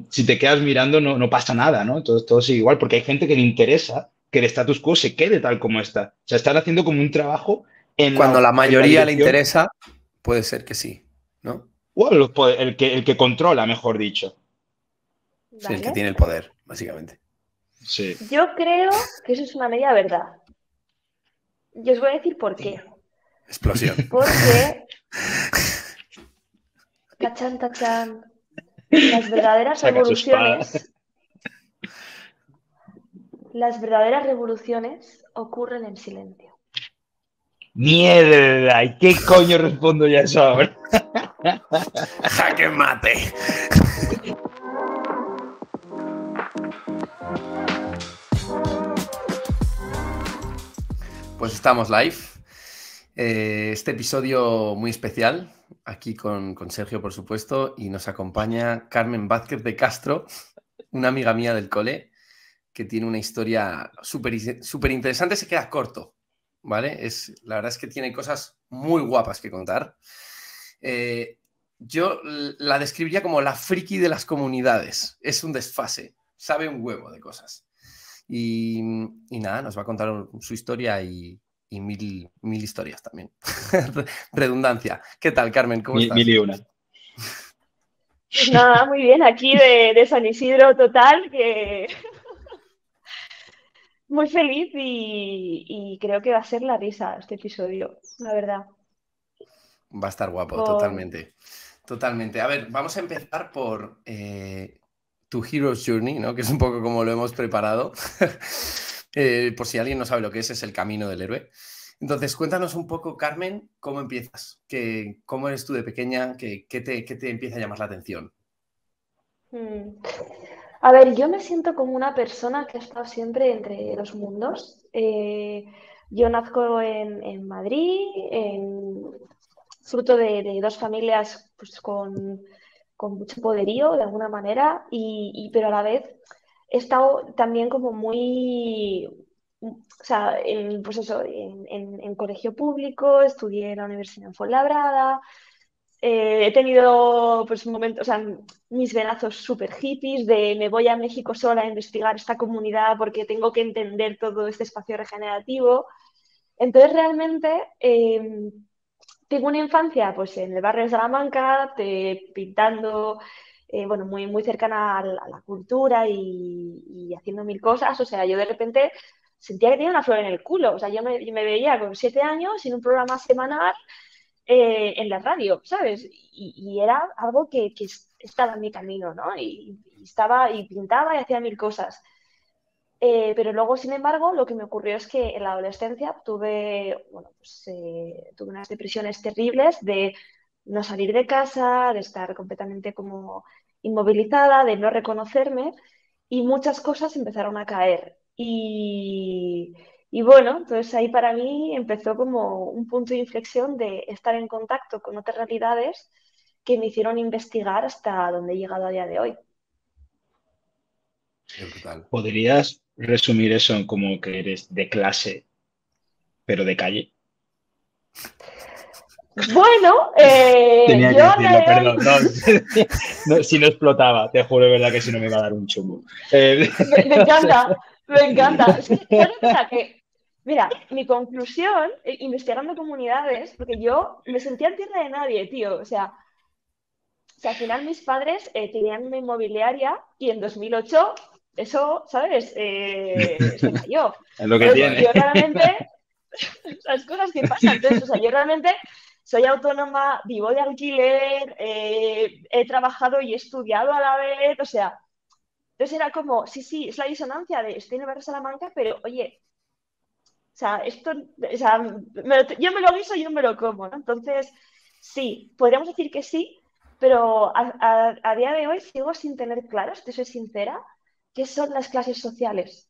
si te quedas mirando no pasa nada, ¿no? Todo sigue igual, porque hay gente que le interesa que el status quo se quede tal como está. O sea, están haciendo como un trabajo Cuando la en la mayoría le dirección, interesa, puede ser que sí, ¿no? o el que controla, mejor dicho. Sí, el que ¿Vale? tiene el poder, básicamente. Sí. Yo creo que eso es una media verdad. Y os voy a decir por qué. Explosión. Porque, tachan, tachan, Saca su espada. las verdaderas revoluciones ocurren en silencio. ¡Mierda! ¿Y qué coño respondo ya eso ahora? ¡Jaque mate! Pues estamos live. Este episodio muy especial, aquí con Sergio, por supuesto, y nos acompaña Carmen Vázquez de Castro, una amiga mía del cole, que tiene una historia súper interesante. Se queda corto, ¿vale? La verdad es que tiene cosas muy guapas que contar. Yo la describiría como la friki de las comunidades. Es un desfase, sabe un huevo de cosas. Y nada, nos va a contar su historia y mil historias también. Redundancia. ¿Qué tal, Carmen? ¿Cómo Mil estás? y una. Pues nada, muy bien, aquí de San Isidro total, que muy feliz y creo que va a ser la risa este episodio, la verdad. Va a estar guapo, Con... totalmente. Totalmente. A ver, vamos a empezar por tu Hero's Journey, ¿no? Que es un poco como lo hemos preparado. Por si alguien no sabe lo que es el camino del héroe. Entonces, cuéntanos un poco, Carmen, cómo empiezas, cómo eres tú de pequeña, qué te empieza a llamar la atención. Mm. A ver, yo me siento como una persona que ha estado siempre entre los mundos. Yo nazco en Madrid, fruto de dos familias pues, con mucho poderío de alguna manera, pero a la vez he estado también como muy, o sea, pues eso, en colegio público, estudié en la Universidad en Fuenlabrada, he tenido pues momentos, o sea, mis venazos súper hippies de me voy a México sola a investigar esta comunidad porque tengo que entender todo este espacio regenerativo. Entonces realmente tengo una infancia pues en el barrio de Salamanca, pintando, bueno, muy cercana a la cultura y haciendo mil cosas. O sea, yo de repente sentía que tenía una flor en el culo. O sea, yo me veía con 7 años en un programa semanal en la radio, ¿sabes? Y era algo que estaba en mi camino, ¿no? Y estaba y pintaba y hacía mil cosas. Pero luego, sin embargo, lo que me ocurrió es que en la adolescencia tuve, bueno, pues, tuve unas depresiones terribles de no salir de casa, de estar completamente como inmovilizada, de no reconocerme y muchas cosas empezaron a caer. Y bueno, entonces ahí para mí empezó como un punto de inflexión de estar en contacto con otras realidades que me hicieron investigar hasta donde he llegado a día de hoy. Qué brutal. ¿Podrías resumir eso en como que eres de clase, pero de calle? Bueno, Tenía que yo decirlo, le... perdón. No, no, si no explotaba, te juro de verdad que si no me iba a dar un chungo. Me encanta, me encanta. Es que, ¿sabes qué pasa? Que, mira, mi conclusión, investigando comunidades, porque yo me sentía en tierra de nadie, tío. O sea, al final mis padres tenían una inmobiliaria y en 2008 eso, ¿sabes? Se cayó. Es lo que Entonces, tiene. yo realmente, las cosas que pasan, entonces, o sea, yo realmente soy autónoma, vivo de alquiler, he trabajado y he estudiado a la vez, o sea, entonces era como, sí, sí, es la disonancia de estoy en el barrio de Salamanca, pero oye, o sea, esto, o sea, yo me lo guiso, yo me lo como, ¿no? Entonces, sí, podríamos decir que sí, pero a día de hoy sigo sin tener claro, si te soy sincera, qué son las clases sociales.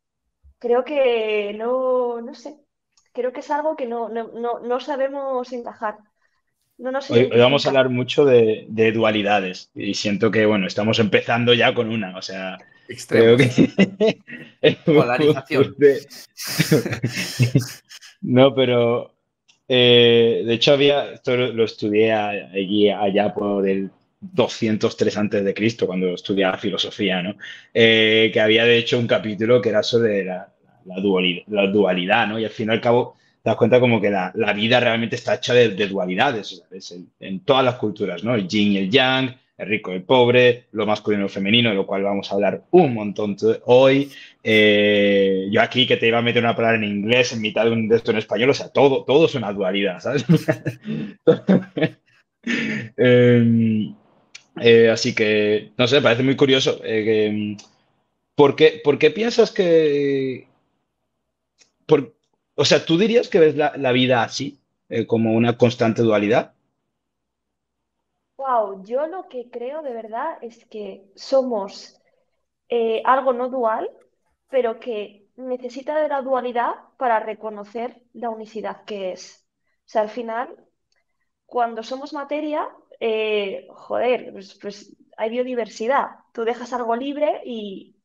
Creo que no sé, creo que es algo que no sabemos encajar, no nos Hoy vamos a identifica. hablar mucho de dualidades y siento que, bueno, estamos empezando ya con una, o sea, creo que Extremos. Polarización. No, pero de hecho esto lo estudié allá por el 203 antes de Cristo, cuando estudiaba filosofía, ¿no? Que había de hecho un capítulo que era sobre la dualidad, ¿no? Y al fin y al cabo te das cuenta como que la vida realmente está hecha de dualidades, o sea, en todas las culturas, ¿no? El yin y el yang, el rico y el pobre, lo masculino y lo femenino, de lo cual vamos a hablar un montón hoy. Yo aquí que te iba a meter una palabra en inglés en mitad de un de esto en español, o sea, todo es una dualidad, ¿sabes? Eh, así que, no sé, parece muy curioso. ¿Por qué piensas que... por- o sea, ¿tú dirías que ves la vida así, como una constante dualidad? Wow, yo lo que creo de verdad es que somos algo no dual, pero que necesita de la dualidad para reconocer la unicidad que es. O sea, al final, cuando somos materia, joder, pues hay biodiversidad. Tú dejas algo libre y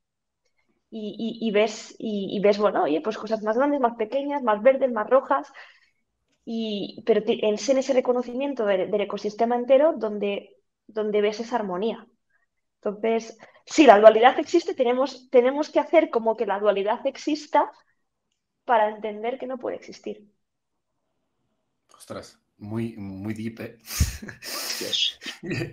ves, bueno, oye, pues cosas más grandes, más pequeñas, más verdes, más rojas. Pero es en ese reconocimiento del ecosistema entero donde ves esa armonía. Entonces, sí, la dualidad existe, tenemos que hacer como que la dualidad exista para entender que no puede existir. Ostras, muy, muy deep, ¿eh? Hostias.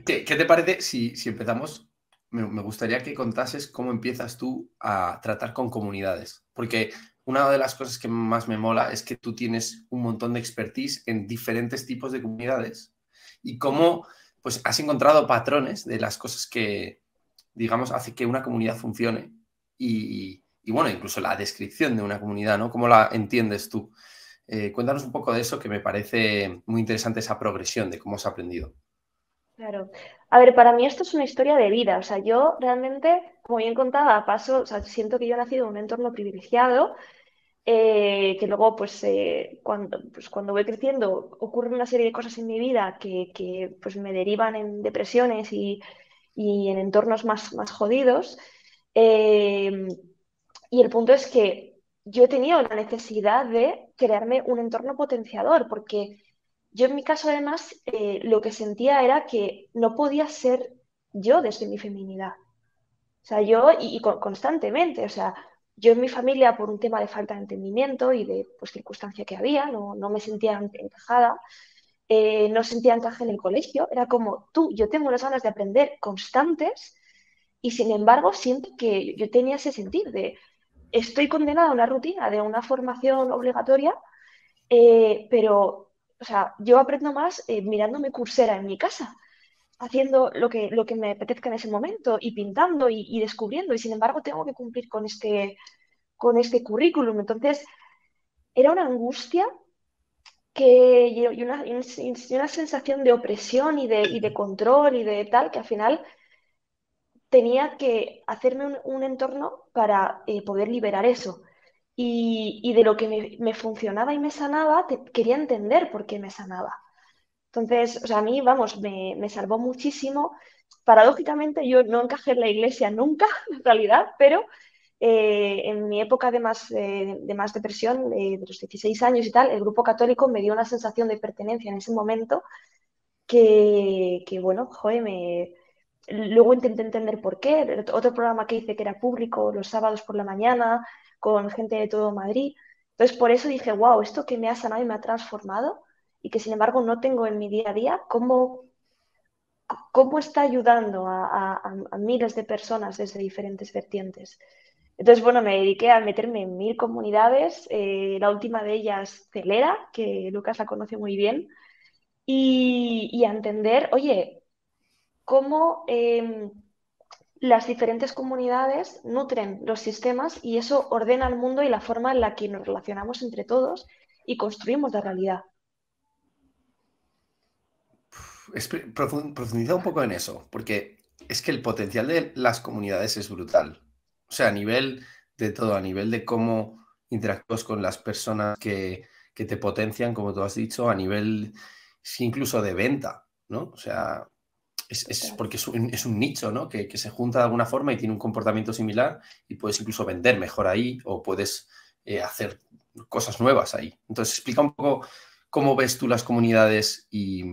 ¿Qué te parece si empezamos? Me gustaría que contases cómo empiezas tú a tratar con comunidades, porque una de las cosas que más me mola es que tú tienes un montón de expertise en diferentes tipos de comunidades y cómo pues, has encontrado patrones de las cosas que, digamos, hace que una comunidad funcione y bueno, incluso la descripción de una comunidad, ¿no? ¿Cómo la entiendes tú? Cuéntanos un poco de eso, que me parece muy interesante esa progresión de cómo has aprendido. Claro. A ver, para mí esto es una historia de vida. O sea, yo realmente, como bien contaba, paso, o sea, siento que yo he nacido en un entorno privilegiado, que luego, pues cuando voy creciendo, ocurren una serie de cosas en mi vida que pues me derivan en depresiones y en entornos más jodidos. Eh, y el punto es que yo he tenido la necesidad de crearme un entorno potenciador, porque yo en mi caso además lo que sentía era que no podía ser yo desde mi feminidad. O sea, yo constantemente, o sea, yo en mi familia por un tema de falta de entendimiento y de pues, circunstancia que había, no me sentía encajada, no sentía encaje en el colegio, era como tú, yo tengo unas ganas de aprender constantes y sin embargo siento que yo tenía ese sentir de estoy condenada a una rutina de una formación obligatoria, pero, o sea, yo aprendo más mirándome cursera en mi casa, haciendo lo que me apetezca en ese momento y pintando y descubriendo, y sin embargo tengo que cumplir con este currículum. Entonces, era una angustia y una sensación de opresión y de control y de tal, que al final tenía que hacerme un entorno para poder liberar eso. Y de lo que me funcionaba y me sanaba, quería entender por qué me sanaba. Entonces, o sea, a mí, vamos, me salvó muchísimo. Paradójicamente, yo no encajé en la iglesia nunca, en realidad, pero en mi época de más depresión, de los 16 años y tal, el grupo católico me dio una sensación de pertenencia en ese momento que bueno, joder, luego intenté entender por qué. Otro programa que hice que era público los sábados por la mañana, con gente de todo Madrid. Entonces, por eso dije, wow, esto que me ha sanado y me ha transformado y que sin embargo no tengo en mi día a día, ¿cómo está ayudando a miles de personas desde diferentes vertientes? Entonces, bueno, me dediqué a meterme en 1000 comunidades, la última de ellas, Celera, que Lucas la conoce muy bien, y a entender, oye, cómo las diferentes comunidades nutren los sistemas y eso ordena el mundo y la forma en la que nos relacionamos entre todos y construimos la realidad. Profundiza un poco en eso, porque es que el potencial de las comunidades es brutal. O sea, a nivel de todo, a nivel de cómo interactúas con las personas que te potencian, como tú has dicho, a nivel sí, incluso de venta, ¿no? O sea, es Total. porque es un nicho, ¿no? Que se junta de alguna forma y tiene un comportamiento similar y puedes incluso vender mejor ahí o puedes hacer cosas nuevas ahí. Entonces, explica un poco cómo ves tú las comunidades y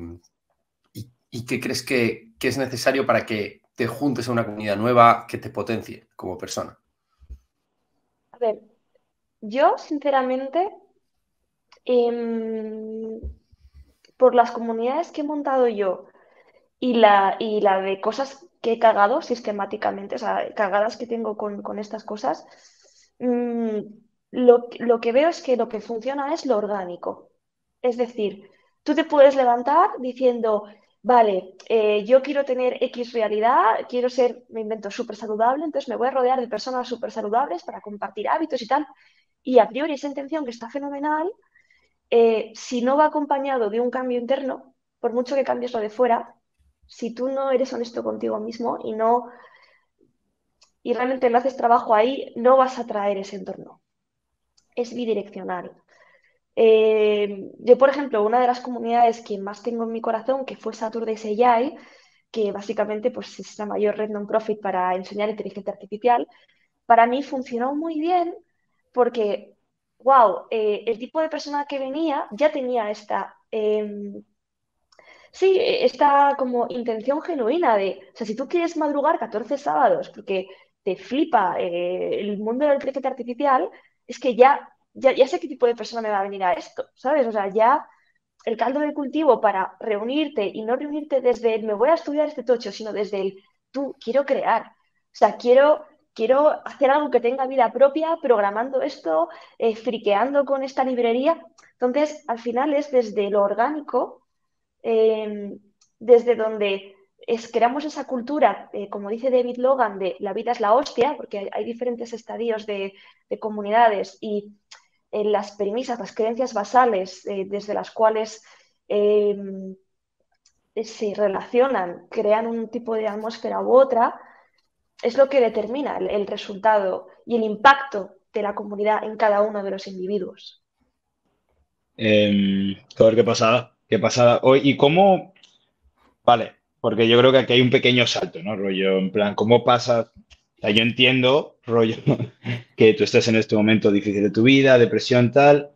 ¿Y qué crees que es necesario para que te juntes a una comunidad nueva que te potencie como persona? A ver, yo sinceramente, em, por las comunidades que he montado yo y la de cosas que he cagado sistemáticamente, o sea, cagadas que tengo con estas cosas, mm, lo que veo es que lo que funciona es lo orgánico. Es decir, tú te puedes levantar diciendo, vale, yo quiero tener X realidad, quiero ser, me invento, súper saludable, entonces me voy a rodear de personas súper saludables para compartir hábitos y tal. Y a priori esa intención que está fenomenal, si no va acompañado de un cambio interno, por mucho que cambies lo de fuera, si tú no eres honesto contigo mismo y realmente no haces trabajo ahí, no vas a traer ese entorno. Es bidireccional. Yo, por ejemplo, una de las comunidades que más tengo en mi corazón, que fue Saturdays AI, que básicamente pues, es la mayor red non-profit para enseñar inteligencia artificial, para mí funcionó muy bien porque, wow, el tipo de persona que venía ya tenía sí, esta como intención genuina de, o sea, si tú quieres madrugar 14 sábados porque te flipa el mundo de la inteligencia artificial, es que ya sé qué tipo de persona me va a venir a esto, ¿sabes? O sea, ya el caldo de cultivo para reunirte y no reunirte desde el me voy a estudiar este tocho, sino desde el tú quiero crear. O sea, quiero hacer algo que tenga vida propia, programando esto, friqueando con esta librería. Entonces, al final es desde lo orgánico, eh, desde donde creamos esa cultura, como dice David Logan, de la vida es la hostia, porque hay diferentes estadios de comunidades y las premisas, las creencias basales desde las cuales eh, se relacionan, crean un tipo de atmósfera u otra, es lo que determina el resultado y el impacto de la comunidad en cada uno de los individuos. Joder, qué pasada. ¿Y cómo? Vale, porque yo creo que aquí hay un pequeño salto, ¿no? Rollo, en plan, ¿cómo pasas? O sea, yo entiendo, rollo, que tú estés en este momento difícil de tu vida, depresión, tal,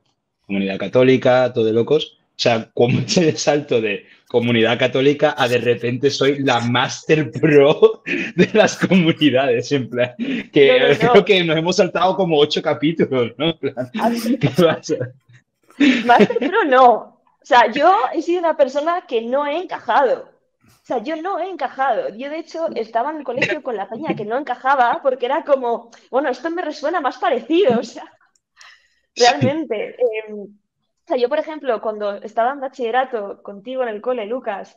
comunidad católica, todo de locos. O sea, ¿cómo es el salto de comunidad católica a de repente soy la master pro de las comunidades? En plan, No, no, que creo no. que nos hemos saltado como 8 capítulos, ¿no? En plan, A ver, ¿qué pasa? Master Pro no. O sea, yo he sido una persona que no he encajado. O sea, yo no he encajado. Yo, de hecho, estaba en el colegio con la peña que no encajaba porque era como, bueno, esto me resuena más parecido. O sea, Sí. realmente. O sea, yo, por ejemplo, cuando estaba en bachillerato contigo en el cole, Lucas,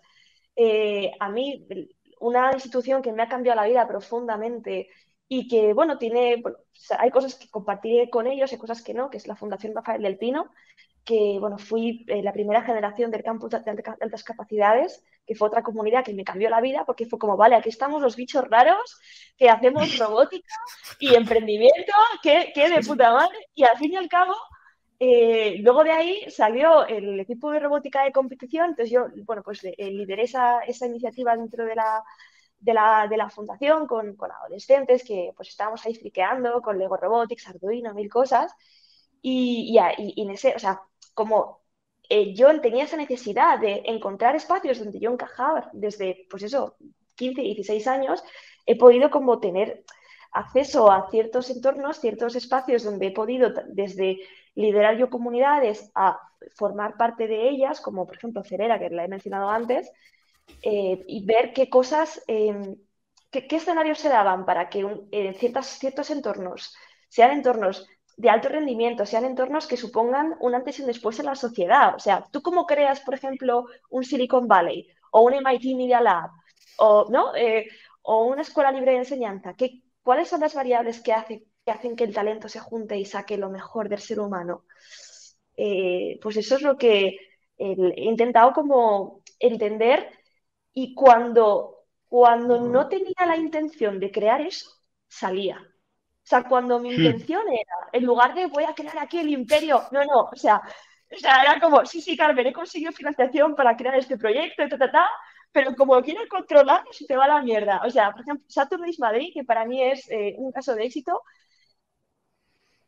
a mí una institución que me ha cambiado la vida profundamente y que, bueno, bueno, o sea, hay cosas que compartiré con ellos y cosas que no, que es la Fundación Rafael del Pino, que, bueno, fui la primera generación del campus de altas capacidades, que fue otra comunidad que me cambió la vida, porque fue como, vale, aquí estamos los bichos raros que hacemos robótica y emprendimiento, que de puta madre, y al fin y al cabo, luego de ahí salió el equipo de robótica de competición, entonces yo, bueno, pues lideré esa iniciativa dentro de la fundación con adolescentes que pues estábamos ahí friqueando con Lego Robotics, Arduino, mil cosas, y en ese, o sea, como yo tenía esa necesidad de encontrar espacios donde yo encajaba desde, pues eso, 15, 16 años, he podido como tener acceso a ciertos entornos, ciertos espacios donde he podido desde liderar yo comunidades a formar parte de ellas, como por ejemplo Cerera, que la he mencionado antes, y ver qué cosas, qué escenarios se daban para que en ciertos entornos sean entornos de alto rendimiento, sean entornos que supongan un antes y un después en la sociedad. O sea, ¿tú cómo creas, por ejemplo, un Silicon Valley o un MIT Media Lab o, ¿no? O una escuela libre de enseñanza? ¿Cuáles son las variables que hacen que el talento se junte y saque lo mejor del ser humano? Pues eso es lo que he intentado como entender y cuando no tenía la intención de crear eso, salía. O sea, cuando mi intención era, en lugar de voy a crear aquí el imperio, no, no, o sea, era como, sí, sí, Carmen, he conseguido financiación para crear este proyecto, pero como lo quiero controlar, se te va la mierda. O sea, por ejemplo, Saturdays Madrid, que para mí es un caso de éxito,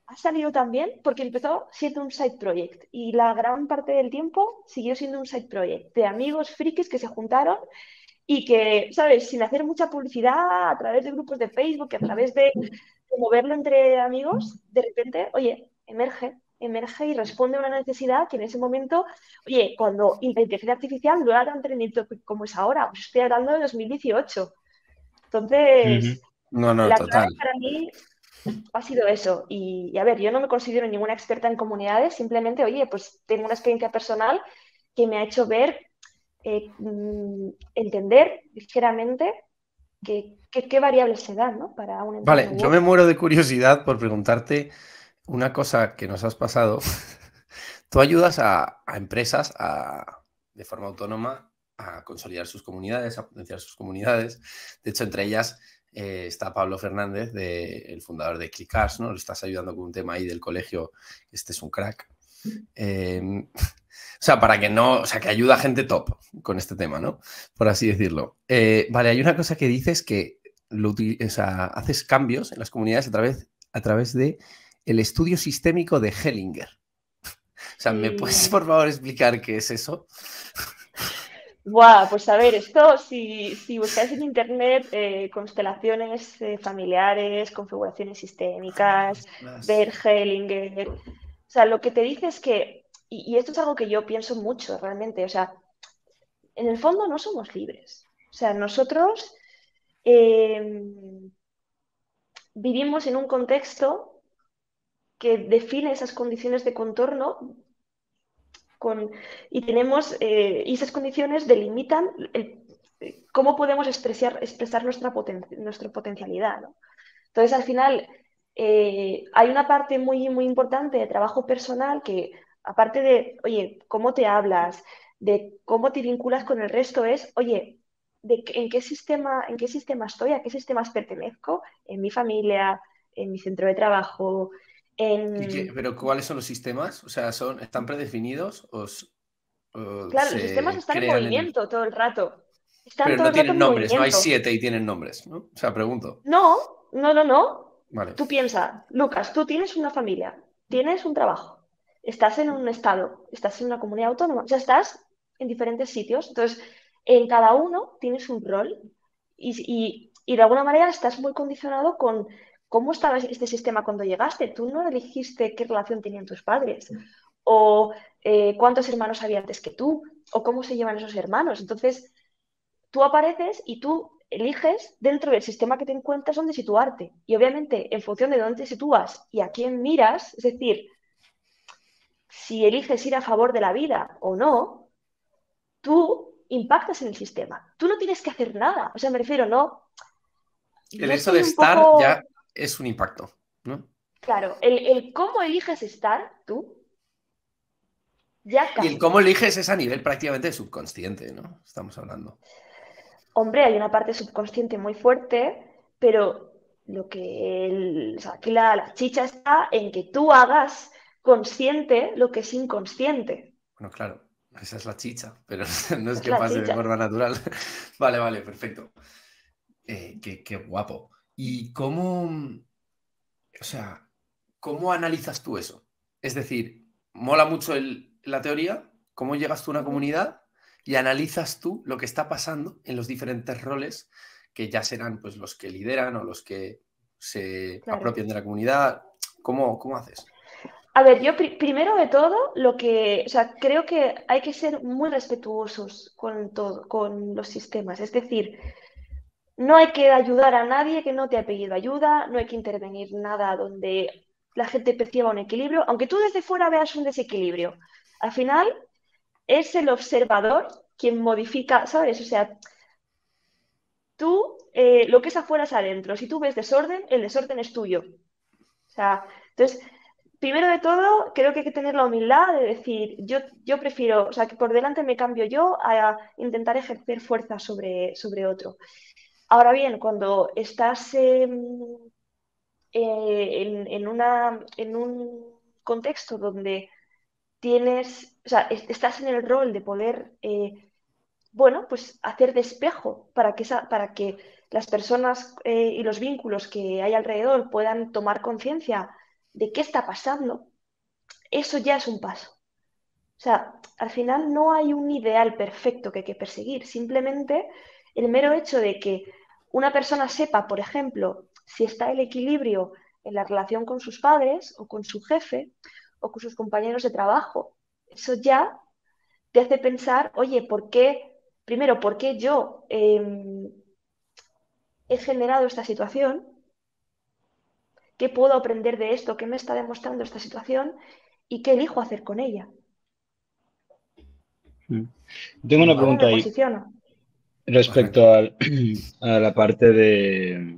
ha salido también porque empezó siendo un side project y la gran parte del tiempo siguió siendo un side project de amigos frikis que se juntaron y que, ¿sabes? Sin hacer mucha publicidad a través de grupos de Facebook, a través de moverlo entre amigos, de repente, oye, emerge y responde a una necesidad que en ese momento, oye, cuando la inteligencia artificial no era tan trending topic como es ahora, os estoy hablando de 2018. Ujú. Entonces, No, no, la clave total. para mí ha sido eso. Y a ver, yo no me considero ninguna experta en comunidades, simplemente, oye, pues tengo una experiencia personal que me ha hecho ver, entender ligeramente qué variables se dan, ¿no? Para un entorno Vale, u yo me otro. muero de curiosidad por preguntarte una cosa que nos has pasado. Tú ayudas a empresas de forma autónoma a consolidar sus comunidades, a potenciar sus comunidades. De hecho, entre ellas está Pablo Fernández, el fundador de Clickars, ¿no? Le estás ayudando con un tema ahí del colegio. Este es un crack. O sea, para que no, o sea, que ayuda a gente top con este tema, ¿no? Por así decirlo. Vale, hay una cosa que dices que o sea, haces cambios en las comunidades a través de el estudio sistémico de Hellinger. O sea, ¿me puedes Sí. por favor explicar qué es eso? Buah, pues a ver, esto, si buscáis en internet constelaciones familiares, configuraciones sistémicas, Las- ver Hellinger, o sea, lo que te dice es que, y esto es algo que yo pienso mucho realmente, o sea, en el fondo no somos libres. O sea, nosotros eh, vivimos en un contexto que define esas condiciones de contorno con, y tenemos, y esas condiciones delimitan cómo podemos expresar nuestra potencialidad, ¿no? Entonces, al final, hay una parte muy importante de trabajo personal que, aparte de, oye, cómo te hablas, de cómo te vinculas con el resto, es, oye, en qué sistema estoy, a qué sistemas pertenezco, en mi familia, en mi centro de trabajo, en... Pero ¿cuáles son los sistemas? O sea, ¿están predefinidos o Claro, los sistemas se están en crean en el... movimiento todo el rato. Están Pero todo no el rato tienen en nombres, no hay movimiento. 7 y tienen nombres, ¿no? O sea, pregunto. No. Vale. Tú piensa, Lucas, tú tienes una familia, tienes un trabajo, estás en un estado, estás en una comunidad autónoma, o sea, estás en diferentes sitios. Entonces, en cada uno tienes un rol y de alguna manera estás muy condicionado con cómo estaba este sistema cuando llegaste. Tú no elegiste qué relación tenían tus padres o cuántos hermanos había antes que tú o cómo se llevan esos hermanos. Entonces, tú apareces y tú eliges dentro del sistema que te encuentras dónde situarte. Y obviamente, en función de dónde te sitúas y a quién miras, es decir, si eliges ir a favor de la vida o no, tú impactas en el sistema. Tú no tienes que hacer nada. O sea, me refiero, no. El Yo hecho de soy un estar ya poco, es un impacto, ¿no? claro, el cómo eliges estar tú ya Y el cambia. cómo eliges es a nivel prácticamente subconsciente, ¿no? Estamos hablando. Hombre, hay una parte subconsciente muy fuerte, pero o sea, aquí la chicha está en que tú hagas consciente lo que es inconsciente. Bueno, claro, esa es la chicha, pero no es Esa es que la pase de chicha. forma natural. Vale, vale, perfecto. Qué guapo. ¿Y o sea, cómo analizas tú eso? Es decir, mola mucho la teoría, cómo llegas tú a una Ujú. comunidad y analizas tú lo que está pasando en los diferentes roles que ya serán pues los que lideran o los que se Claro. apropian de la comunidad. ¿Cómo haces? A ver, yo primero de todo, o sea, creo que hay que ser muy respetuosos con todo, con los sistemas. Es decir, no hay que ayudar a nadie que no te ha pedido ayuda, no hay que intervenir nada donde la gente perciba un equilibrio, aunque tú desde fuera veas un desequilibrio. Al final es el observador quien modifica, ¿sabes? O sea, tú, lo que es afuera es adentro. Si tú ves desorden, el desorden es tuyo. O sea, entonces, primero de todo, creo que hay que tener la humildad de decir, yo prefiero, o sea, que por delante me cambio yo a intentar ejercer fuerza sobre otro. Ahora bien, cuando estás en un contexto donde o sea, estás en el rol de poder, bueno, pues hacer de espejo para que las personas y los vínculos que hay alrededor puedan tomar conciencia de qué está pasando, eso ya es un paso. O sea, al final no hay un ideal perfecto que hay que perseguir, simplemente el mero hecho de que una persona sepa, por ejemplo, si está el equilibrio en la relación con sus padres o con su jefe o con sus compañeros de trabajo, eso ya te hace pensar, oye, primero, ¿por qué yo he generado esta situación? ¿Qué puedo aprender de esto? ¿Qué me está demostrando esta situación? ¿Y qué elijo hacer con ella? Tengo una ¿Cómo pregunta me ahí posiciono? respecto a la parte de...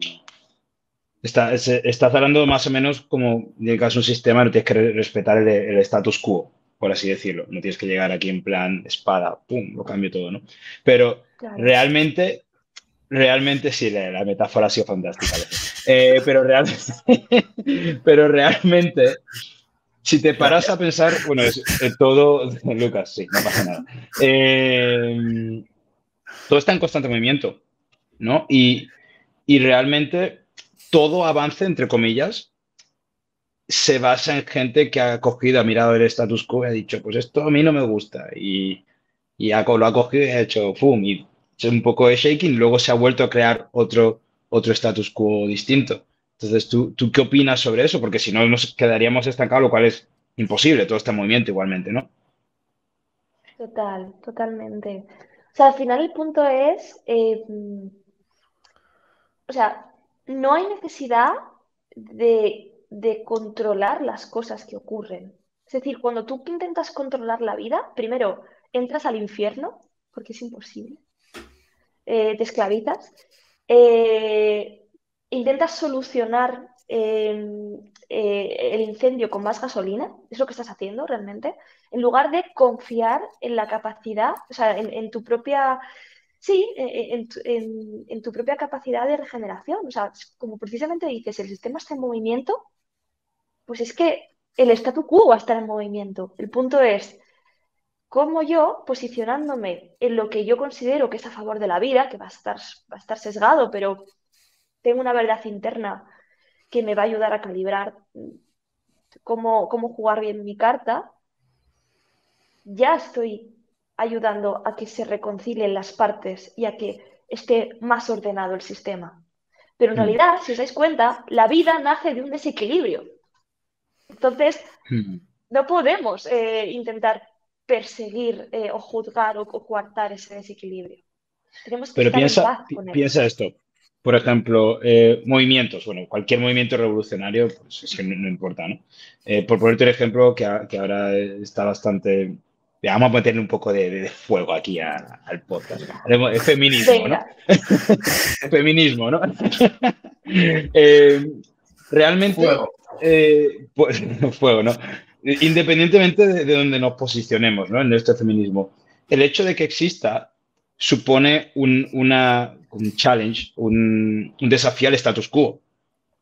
Estás hablando más o menos como, llegas a un sistema, no tienes que respetar el status quo, por así decirlo. No tienes que llegar aquí en plan espada, pum, lo cambio todo, ¿no? Pero Claro. realmente sí, la metáfora ha sido fantástica. Pero realmente, si te paras a pensar, bueno, todo, Lucas, sí, no pasa nada. Todo está en constante movimiento, ¿no? Y realmente todo avance, entre comillas, se basa en gente que ha cogido, ha mirado el status quo y ha dicho, pues esto a mí no me gusta. Lo ha cogido y ha hecho, ¡pum! Y hecho un poco de shaking y luego se ha vuelto a crear otro status quo distinto. Entonces, ¿tú qué opinas sobre eso? Porque si no, nos quedaríamos estancados, lo cual es imposible, todo está en movimiento igualmente, ¿no? Totalmente. O sea, al final el punto es, o sea, no hay necesidad de controlar las cosas que ocurren. Es decir, cuando tú intentas controlar la vida, primero entras al infierno, porque es imposible, te esclavizas, eh, intentas solucionar el incendio con más gasolina, es lo que estás haciendo realmente, en lugar de confiar en la capacidad, o sea, en tu propia, sí, en tu propia capacidad de regeneración. O sea, como precisamente dices, el sistema está en movimiento, pues es que el statu quo va a estar en movimiento. El punto es cómo yo, posicionándome en lo que yo considero que es a favor de la vida, que va a estar sesgado, pero tengo una verdad interna que me va a ayudar a calibrar cómo jugar bien mi carta, ya estoy ayudando a que se reconcilien las partes y a que esté más ordenado el sistema. Pero en Mm. realidad, si os dais cuenta, la vida nace de un desequilibrio. Entonces, Mm. no podemos intentar perseguir o juzgar o coartar ese desequilibrio. Tenemos que Pero estar en paz con él. piensa esto. Por ejemplo, movimientos. Bueno, cualquier movimiento revolucionario, pues es que no importa, ¿no? Por ponerte un ejemplo que ahora está bastante... Vamos a meterle un poco de fuego aquí al podcast. Feminismo, ¿no? Venga, Feminismo, ¿no? Realmente, Fuego. pues, fuego, ¿no? Independientemente de donde nos posicionemos, ¿no? En este feminismo, el hecho de que exista supone un challenge, un desafío al status quo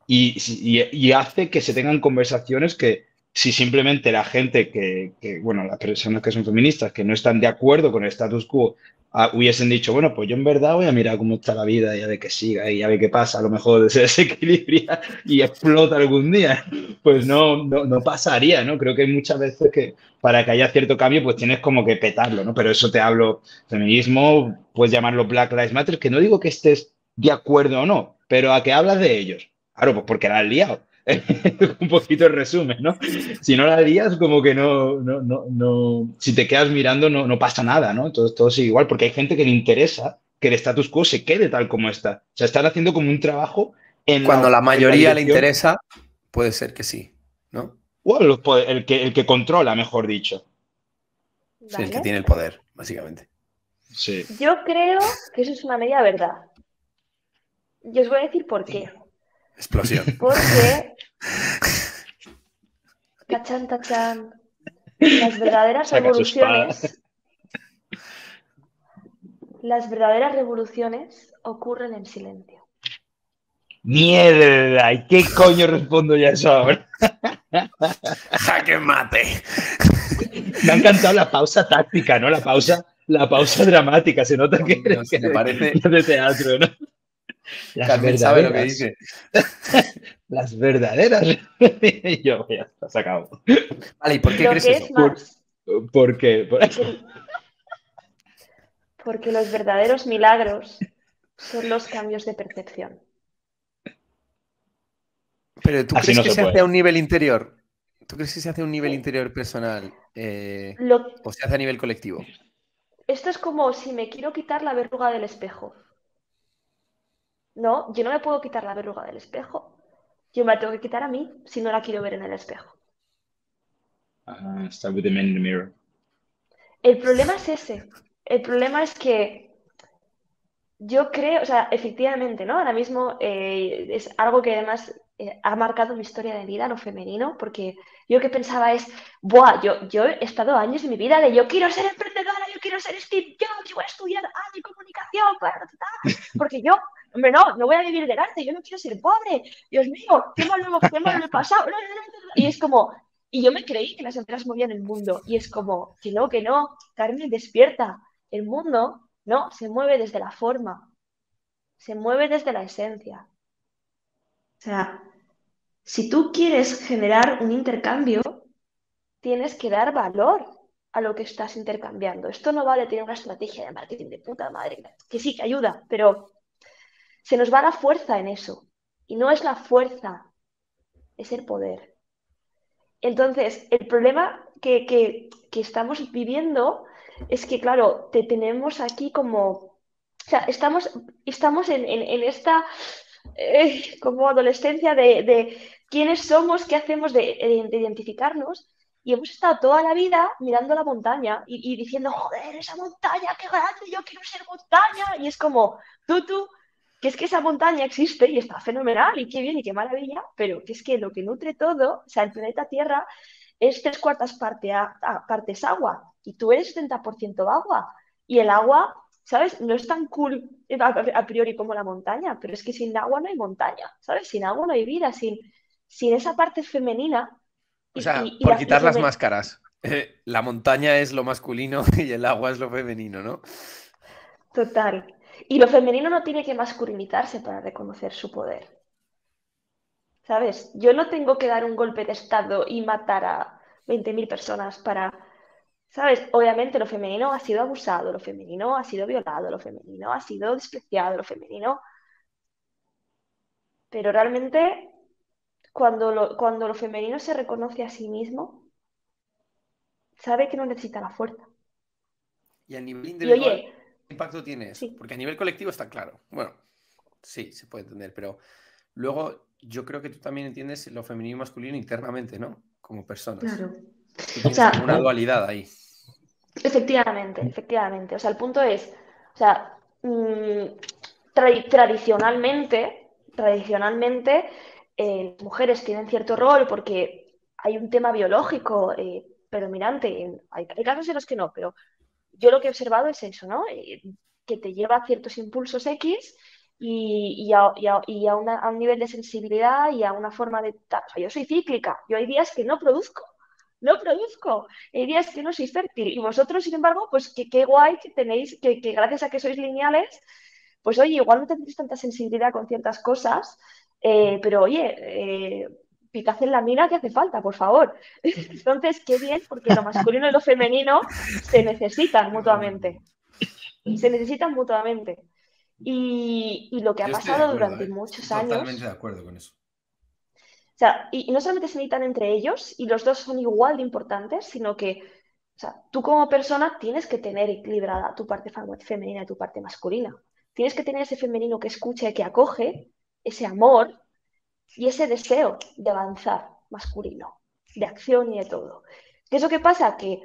y hace que se tengan conversaciones que si simplemente la gente bueno, las personas que son feministas, que no están de acuerdo con el status quo, hubiesen dicho, bueno, pues yo en verdad voy a mirar cómo está la vida y a ver qué siga y a ver qué pasa, a lo mejor se desequilibra y explota algún día, pues no pasaría, ¿no? Creo que hay muchas veces que para que haya cierto cambio, pues tienes como que petarlo, ¿no? Pero eso te hablo, feminismo, puedes llamarlo Black Lives Matter, que no digo que estés de acuerdo o no, pero a que hablas de ellos. Claro, pues porque la has liado. Un poquito el resumen, ¿no? Si no la lías, como que no. Si te quedas mirando, no pasa nada, ¿no? Todo sigue igual, porque hay gente que le interesa que el status quo se quede tal como está. O sea, están haciendo como un trabajo Cuando la en la mayoría le dirección. interesa, puede ser que sí, ¿no? Bueno, el que controla, mejor dicho. Sí, el que ¿vale? tiene el poder, básicamente. Sí. Yo creo que eso es una media verdad. Y os voy a decir por qué. Explosión. Porque, tachan, tachan, las verdaderas Saca su espada. revoluciones ocurren en silencio. ¡Mierda! ¿Y qué coño respondo ya eso ahora? ¡Jaque mate! Me ha encantado la pausa táctica, ¿no? La pausa dramática. Se nota que Dios, me parece... de teatro, ¿no? Las Carmen sabe lo que verdaderas. dice. Las verdaderas. Y yo, ya está, se acabó. Vale, ¿y por qué Lo crees que eso? es más, Porque, porque, porque los verdaderos milagros son los cambios de percepción. Pero ¿tú así crees no que se se hace a puede. un nivel interior? ¿Tú crees que se hace a un nivel Eh, interior personal lo- o se hace a nivel colectivo? Esto es como si me quiero quitar la verruga del espejo. No, yo no me puedo quitar la verruga del espejo. Yo me la tengo que quitar a mí si no la quiero ver en el espejo. Start with the man in the mirror. El problema es ese. El problema es que yo creo, o sea, efectivamente, ¿no? Ahora mismo es algo que además ha marcado mi historia de vida, lo femenino, porque yo que pensaba es, buah, yo he estado años de mi vida de yo quiero ser emprendedora, yo quiero ser Steve Jobs, yo voy a estudiar arte y comunicación, porque yo, hombre, no voy a vivir del arte, yo no quiero ser pobre, Dios mío, qué mal lo he pasado. Y es como, y yo me creí que las empresas movían el mundo, y es como, que no, Carmen, despierta, el mundo no se mueve desde la forma, se mueve desde la esencia. O sea, si tú quieres generar un intercambio, tienes que dar valor a lo que estás intercambiando. Esto no vale tener una estrategia de marketing de puta madre, que sí, que ayuda, pero se nos va la fuerza en eso. Y no es la fuerza, es el poder. Entonces, el problema que estamos viviendo es que, claro, te tenemos aquí como, o sea, estamos en esta como adolescencia de quiénes somos, qué hacemos de identificarnos. Y hemos estado toda la vida mirando la montaña y diciendo, joder, esa montaña, qué grande, yo quiero ser montaña. Y es como, tú, que es que esa montaña existe y está fenomenal y qué bien y qué maravilla, pero que es que lo que nutre todo, o sea, el planeta Tierra es tres cuartas partes agua y tú eres 70% agua. Y el agua, ¿sabes? No es tan cool a priori como la montaña, pero es que sin agua no hay montaña, ¿sabes? Sin agua no hay vida, sin esa parte femenina O y, sea, y por lo quitar las femenino. máscaras. La montaña es lo masculino y el agua es lo femenino, ¿no? Total. Y lo femenino no tiene que masculinizarse para reconocer su poder, ¿sabes? Yo no tengo que dar un golpe de estado y matar a 20.000 personas para, ¿sabes? Obviamente lo femenino ha sido abusado, lo femenino ha sido violado, lo femenino ha sido despreciado, lo femenino, pero realmente cuando lo femenino se reconoce a sí mismo, sabe que no necesita la fuerza. Y a nivel Y individual, oye, ¿qué impacto tiene eso? sí, Porque a nivel colectivo está claro. Bueno, sí, se puede entender, pero luego yo creo que tú también entiendes lo femenino y masculino internamente, ¿no? Como personas. claro. Tú O tienes como sea, una dualidad ahí. efectivamente, efectivamente. O sea, el punto es, o sea, tradicionalmente, las mujeres tienen cierto rol porque hay un tema biológico predominante. Hay casos en los que no, pero yo lo que he observado es eso, ¿no? Que te lleva a ciertos impulsos X y a un nivel de sensibilidad y a una forma de... O sea, yo soy cíclica, yo hay días que no produzco, hay días que no soy fértil. Y vosotros, sin embargo, pues qué guay que tenéis, que gracias a que sois lineales, pues oye, igual no tenéis tanta sensibilidad con ciertas cosas, pero oye, picad en la mina que hace falta, por favor. Entonces, qué bien, porque lo masculino y lo femenino se necesitan mutuamente. Se necesitan mutuamente. Y lo que ha Yo estoy de pasado acuerdo, durante ¿eh? Estoy muchos totalmente de años, acuerdo con eso. o sea, y no solamente se necesitan entre ellos, y los dos son igual de importantes, sino que, o sea, tú como persona tienes que tener equilibrada tu parte femenina y tu parte masculina. Tienes que tener ese femenino que escucha y que acoge, ese amor y ese deseo de avanzar masculino, de acción y de todo. ¿Qué es lo que pasa? Que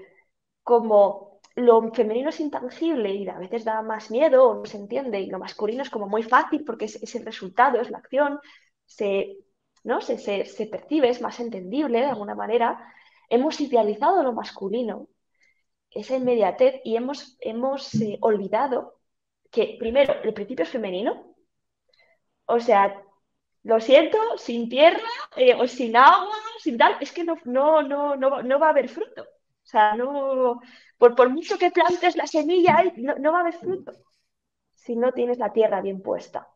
como lo femenino es intangible y a veces da más miedo o no se entiende, y lo masculino es como muy fácil porque es el resultado, es la acción, se, ¿no? se percibe, es más entendible de alguna manera, hemos idealizado lo masculino, esa inmediatez, y hemos olvidado que, primero, el principio es femenino, o sea, lo siento, sin tierra o sin agua, sin tal, es que no va a haber fruto. O sea, no, por mucho que plantes la semilla, no va a haber fruto si no tienes la tierra bien puesta.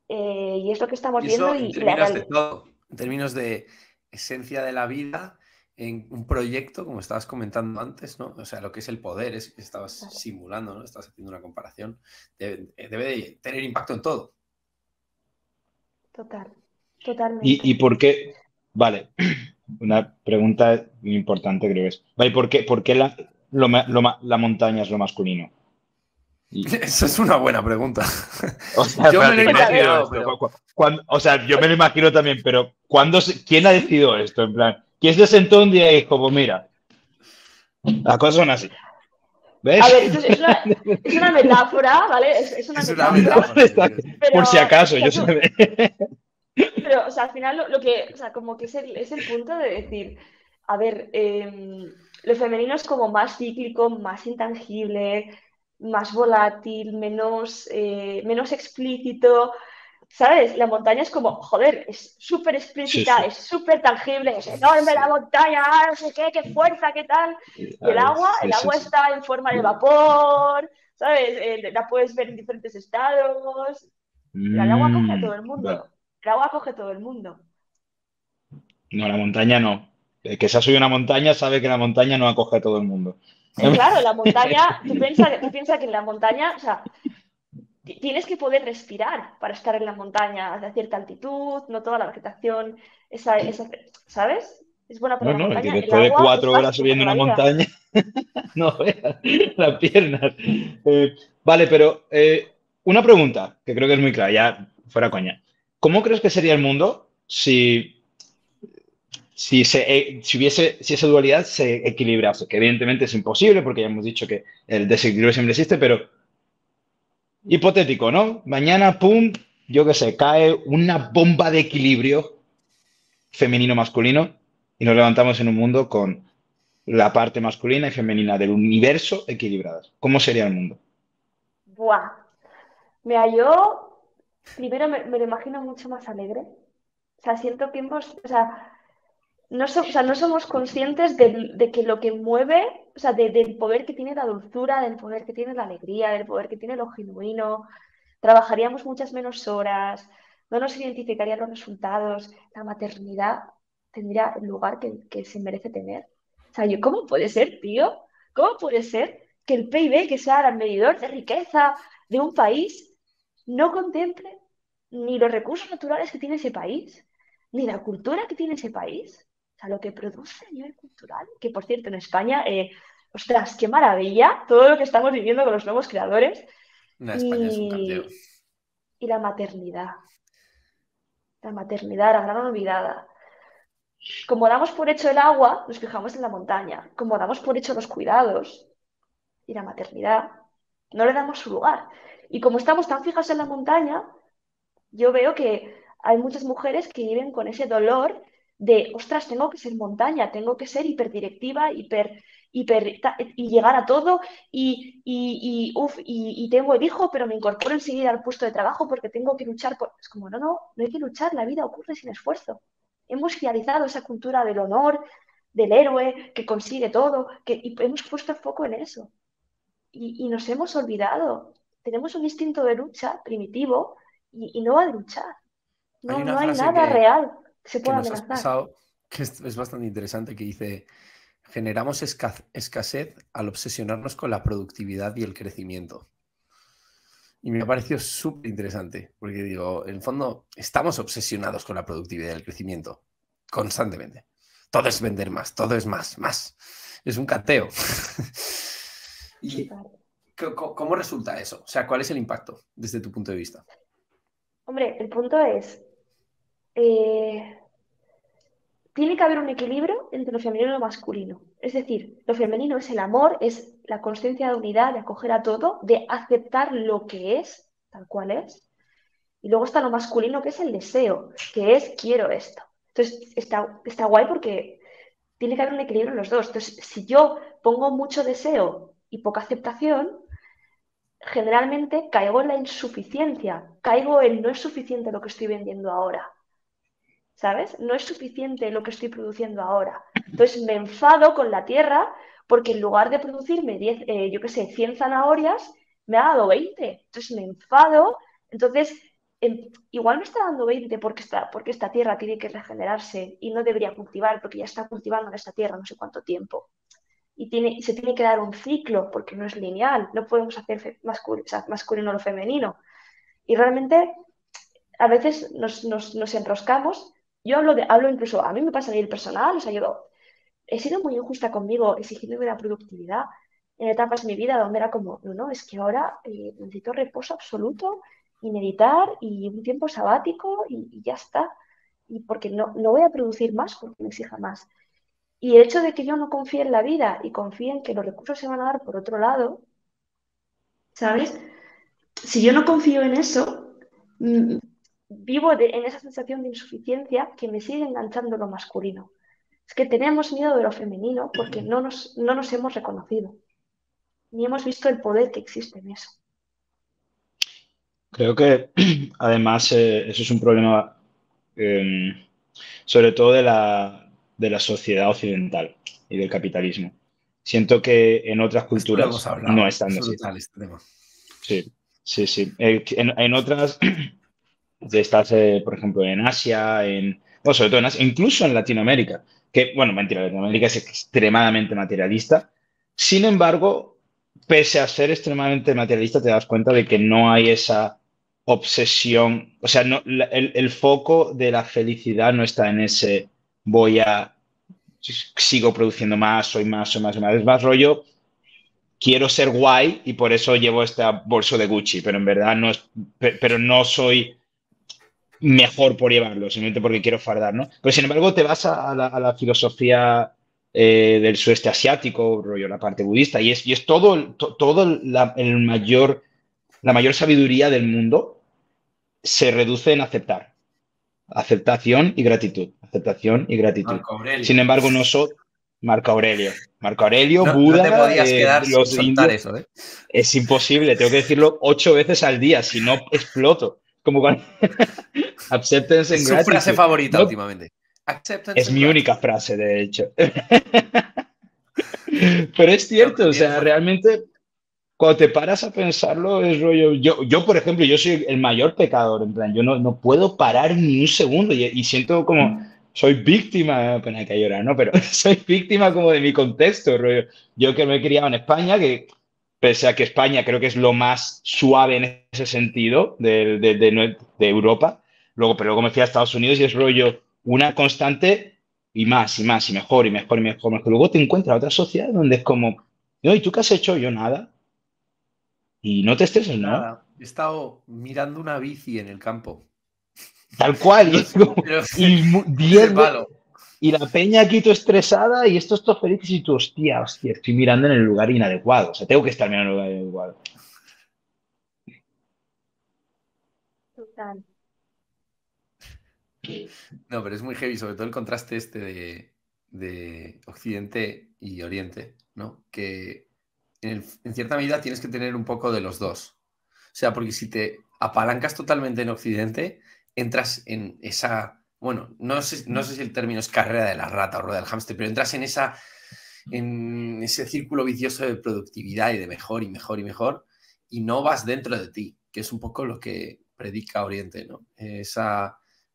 Y es lo que estamos Y viendo eso en y la términos de realidad. todo, en términos de esencia de la vida, en un proyecto, como estabas comentando antes, ¿no? O sea, lo que es el poder, es que estabas simulando, ¿no? Estás haciendo una comparación. Debe de tener impacto en todo. Total, ¿Y totalmente. por qué? Vale, una pregunta importante creo que es. Vale, por qué la montaña es lo masculino? Y, Esa es una buena pregunta. o sea, Yo me lo espérate, he ¿quién ha Pues a ver, decidido imaginado, esto? pero O sea, yo me lo imagino también, pero ¿quién ha decidido esto? En plan, ¿quién se sentó un día y dijo, pues mira, las cosas son así? a ¿Ves? ver, esto es una metáfora, ¿vale? Es una es una metáfora, metáfora, yo creo. Por si pero, o acaso, sea, yo sé. pero, o sea, al final lo que, o sea, como que es el punto de decir, a ver, lo femenino es como más cíclico, más intangible, más volátil, menos explícito, ¿sabes? La montaña es como, joder, es súper Sí, explícita, sí. es súper tangible, es enorme la Sí. montaña, no sé qué fuerza, qué tal. Y el Sí, sí, agua sí. está en forma de vapor, ¿sabes? La puedes ver en diferentes estados. El agua acoge a todo el Va. mundo. El agua acoge a todo el mundo. No, la montaña no. El que se ha subido a una montaña sabe que la montaña no acoge a todo el mundo. Claro, la montaña, tú piensa que en la montaña, o sea, tienes que poder respirar para estar en la montaña a cierta altitud, no toda la vegetación, ¿sabes? Es buena para No, la no, el que montaña. El después de agua es 4 horas básico subiendo para una la vida. montaña, no veas las piernas. Vale, pero una pregunta que creo que es muy clara, ya fuera coña. ¿Cómo crees que sería el mundo si esa dualidad se equilibrase? Que evidentemente es imposible porque ya hemos dicho que el desequilibrio siempre existe, pero hipotético, ¿no? Mañana, pum, yo qué sé, cae una bomba de equilibrio femenino-masculino y nos levantamos en un mundo con la parte masculina y femenina del universo equilibradas. ¿Cómo sería el mundo? Buah. Mira, yo primero me lo imagino mucho más alegre. O sea, siento que o sea, o sea, no somos conscientes de que lo que mueve, o sea, del poder que tiene la dulzura, del poder que tiene la alegría, del poder que tiene lo genuino. Trabajaríamos muchas menos horas, no nos identificarían los resultados, la maternidad tendría el lugar que se merece tener. O sea, ¿cómo puede ser, tío? ¿Cómo puede ser que el PIB, que sea el medidor de riqueza de un país, no contemple ni los recursos naturales que tiene ese país, ni la cultura que tiene ese país? O sea, lo que produce a nivel cultural, que por cierto en España, ostras, qué maravilla todo lo que estamos viviendo con los nuevos creadores. España es un caldeo. Y la maternidad, la gran olvidada. Como damos por hecho el agua, nos fijamos en la montaña. Como damos por hecho los cuidados y la maternidad, no le damos su lugar. Y como estamos tan fijas en la montaña, yo veo que hay muchas mujeres que viven con ese dolor de, ostras, tengo que ser montaña, tengo que ser hiperdirectiva, y llegar a todo, y tengo el hijo, pero me incorporo enseguida al puesto de trabajo porque tengo que luchar por... Es como, no hay que luchar, la vida ocurre sin esfuerzo. Hemos idealizado esa cultura del honor, del héroe que consigue todo, y hemos puesto el foco en eso y nos hemos olvidado. Tenemos un instinto de lucha primitivo y no va de luchar. Hay No una hay frase nada real que se que pueda nos has amenazar. pasado que es bastante interesante, que dice, generamos escasez al obsesionarnos con la productividad y el crecimiento. Y me ha parecido súper interesante, porque digo, en el fondo estamos obsesionados con la productividad y el crecimiento, constantemente. Todo es vender más, todo es más. Es un cateo. ¿Y Claro. cómo resulta eso? O sea, ¿cuál es el impacto desde tu punto de vista? Hombre, el punto es, eh, tiene que haber un equilibrio entre lo femenino y lo masculino. Es decir, lo femenino es el amor, es la conciencia de unidad, de acoger a todo, de aceptar lo que es, tal cual es. Y luego está lo masculino, que es el deseo, que es quiero esto. Entonces, está guay porque tiene que haber un equilibrio en los dos. Entonces, si yo pongo mucho deseo y poca aceptación, generalmente caigo en la insuficiencia, caigo en no es suficiente lo que estoy vendiendo ahora, ¿sabes? No es suficiente lo que estoy produciendo ahora. Entonces me enfado con la tierra porque en lugar de producirme 10, yo qué sé, 100 zanahorias, me ha dado 20. Entonces me enfado, entonces igual me está dando 20 porque esta tierra tiene que regenerarse y no debería cultivar porque ya está cultivando en esta tierra no sé cuánto tiempo. Y se tiene que dar un ciclo porque no es lineal, no podemos hacer masculino o lo femenino. Y realmente a veces nos enroscamos. Yo hablo incluso, a mí me pasa a nivel personal, o sea, yo he sido muy injusta conmigo exigiéndome la productividad en etapas de mi vida donde era como, no, no, es que ahora necesito reposo absoluto y meditar y un tiempo sabático y ya está. Y porque no voy a producir más porque me exija más. Y el hecho de que yo no confíe en la vida y confíe en que los recursos se van a dar por otro lado, ¿sabes? Si yo no confío en eso, mm, vivo en esa sensación de insuficiencia que me sigue enganchando lo masculino. Es que tenemos miedo de lo femenino porque no nos hemos reconocido, ni hemos visto el poder que existe en eso. Creo que además eso es un problema eh, sobre todo de la sociedad occidental y del capitalismo. Siento que en otras Esto lo hemos culturas no hablado. es tan Es así. brutal este tema. Sí, sí, sí. En otras de estas, por ejemplo, en Asia, bueno, sobre todo en Asia, incluso en Latinoamérica, que, bueno, mentira, Latinoamérica es extremadamente materialista. Sin embargo, pese a ser extremadamente materialista, te das cuenta de que no hay esa obsesión, o sea, el foco de la felicidad no está en ese voy a, sigo produciendo más, soy más, soy más. Es más rollo, quiero ser guay y por eso llevo este bolso de Gucci, pero en verdad no es, pero no soy mejor por llevarlo, simplemente porque quiero fardar, ¿no? Pero sin embargo, te vas a la filosofía del sudeste asiático, rollo, la parte budista, y es todo, todo la mayor sabiduría del mundo se reduce en aceptar. Aceptación y gratitud. Aceptación y gratitud. Marco Sin Aurelio. embargo, no soy Marco Aurelio. Marco Aurelio, No te Buda, podías quedar sin los soltar indios. eso, ¿eh? Es imposible, tengo que decirlo 8 veces al día, si no exploto. Como cuando acceptance Es and su frase gratitude. favorita No, últimamente. Acceptance es and mi única gratitude. frase, de hecho. Pero es No, cierto, pero o tienes sea, razón. realmente cuando te paras a pensarlo, es rollo. Yo, por ejemplo, yo soy el mayor pecador, en plan, yo no puedo parar ni un segundo y siento como. Soy víctima, me da pena que llorar, ¿no? Pero soy víctima como de mi contexto, rollo. Yo que me he criado en España, que pese a que España creo que es lo más suave en ese sentido de Europa, pero luego me fui a Estados Unidos y es rollo una constante y más y más y mejor y mejor y mejor, mejor. Luego te encuentras otra sociedad donde es como, no, ¿y tú qué has hecho? Yo nada. Y no te estreses, ¿no? Nada, he estado mirando una bici en el campo. Tal cual. Y, Pero, es como- pero y de ese 10 palo. y la peña aquí tú estresada y estos todos felices y tú, hostia, hostia, estoy mirando en el lugar inadecuado. O sea, tengo que estar mirando en el lugar inadecuado. Total. No, pero es muy heavy, sobre todo el contraste este de Occidente y Oriente, ¿no? Que en cierta medida tienes que tener un poco de los dos. O sea, porque si te apalancas totalmente en Occidente, entras en esa, bueno, no sé si el término es carrera de la rata o rueda del hámster, pero entras en ese círculo vicioso de productividad y de mejor y mejor y mejor, y no vas dentro de ti, que es un poco lo que predica Oriente, ¿no?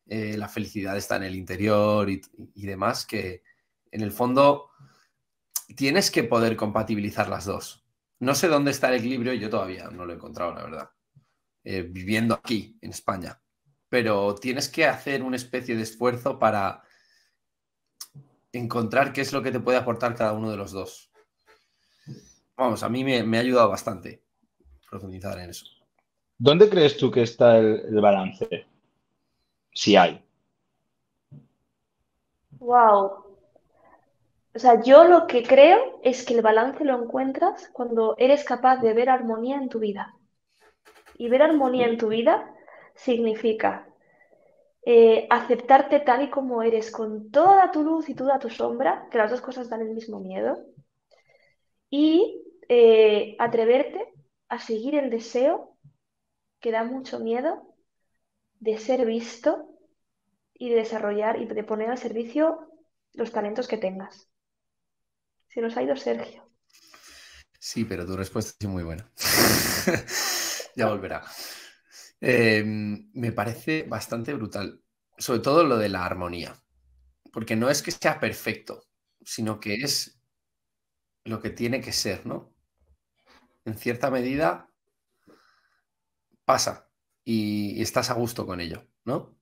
La felicidad está en el interior y demás, que en el fondo tienes que poder compatibilizar las dos. No sé dónde está el equilibrio, yo todavía no lo he encontrado, la verdad, viviendo aquí, en España. Pero tienes que hacer una especie de esfuerzo para encontrar qué es lo que te puede aportar cada uno de los dos. Vamos, a mí me ha ayudado bastante profundizar en eso. ¿Dónde crees tú que está el balance? Si hay. Wow. O sea, yo lo que creo es que el balance lo encuentras cuando eres capaz de ver armonía en tu vida. Y ver armonía en tu vida significa aceptarte tal y como eres, con toda tu luz y toda tu sombra, que las dos cosas dan el mismo miedo, y atreverte a seguir el deseo, que da mucho miedo, de ser visto y de desarrollar y de poner al servicio los talentos que tengas. Se nos ha ido Sergio. Sí, pero tu respuesta es muy buena. Ya volverá. Me parece bastante brutal, sobre todo lo de la armonía, porque no es que sea perfecto, sino que es lo que tiene que ser, ¿no? En cierta medida pasa y estás a gusto con ello, ¿no?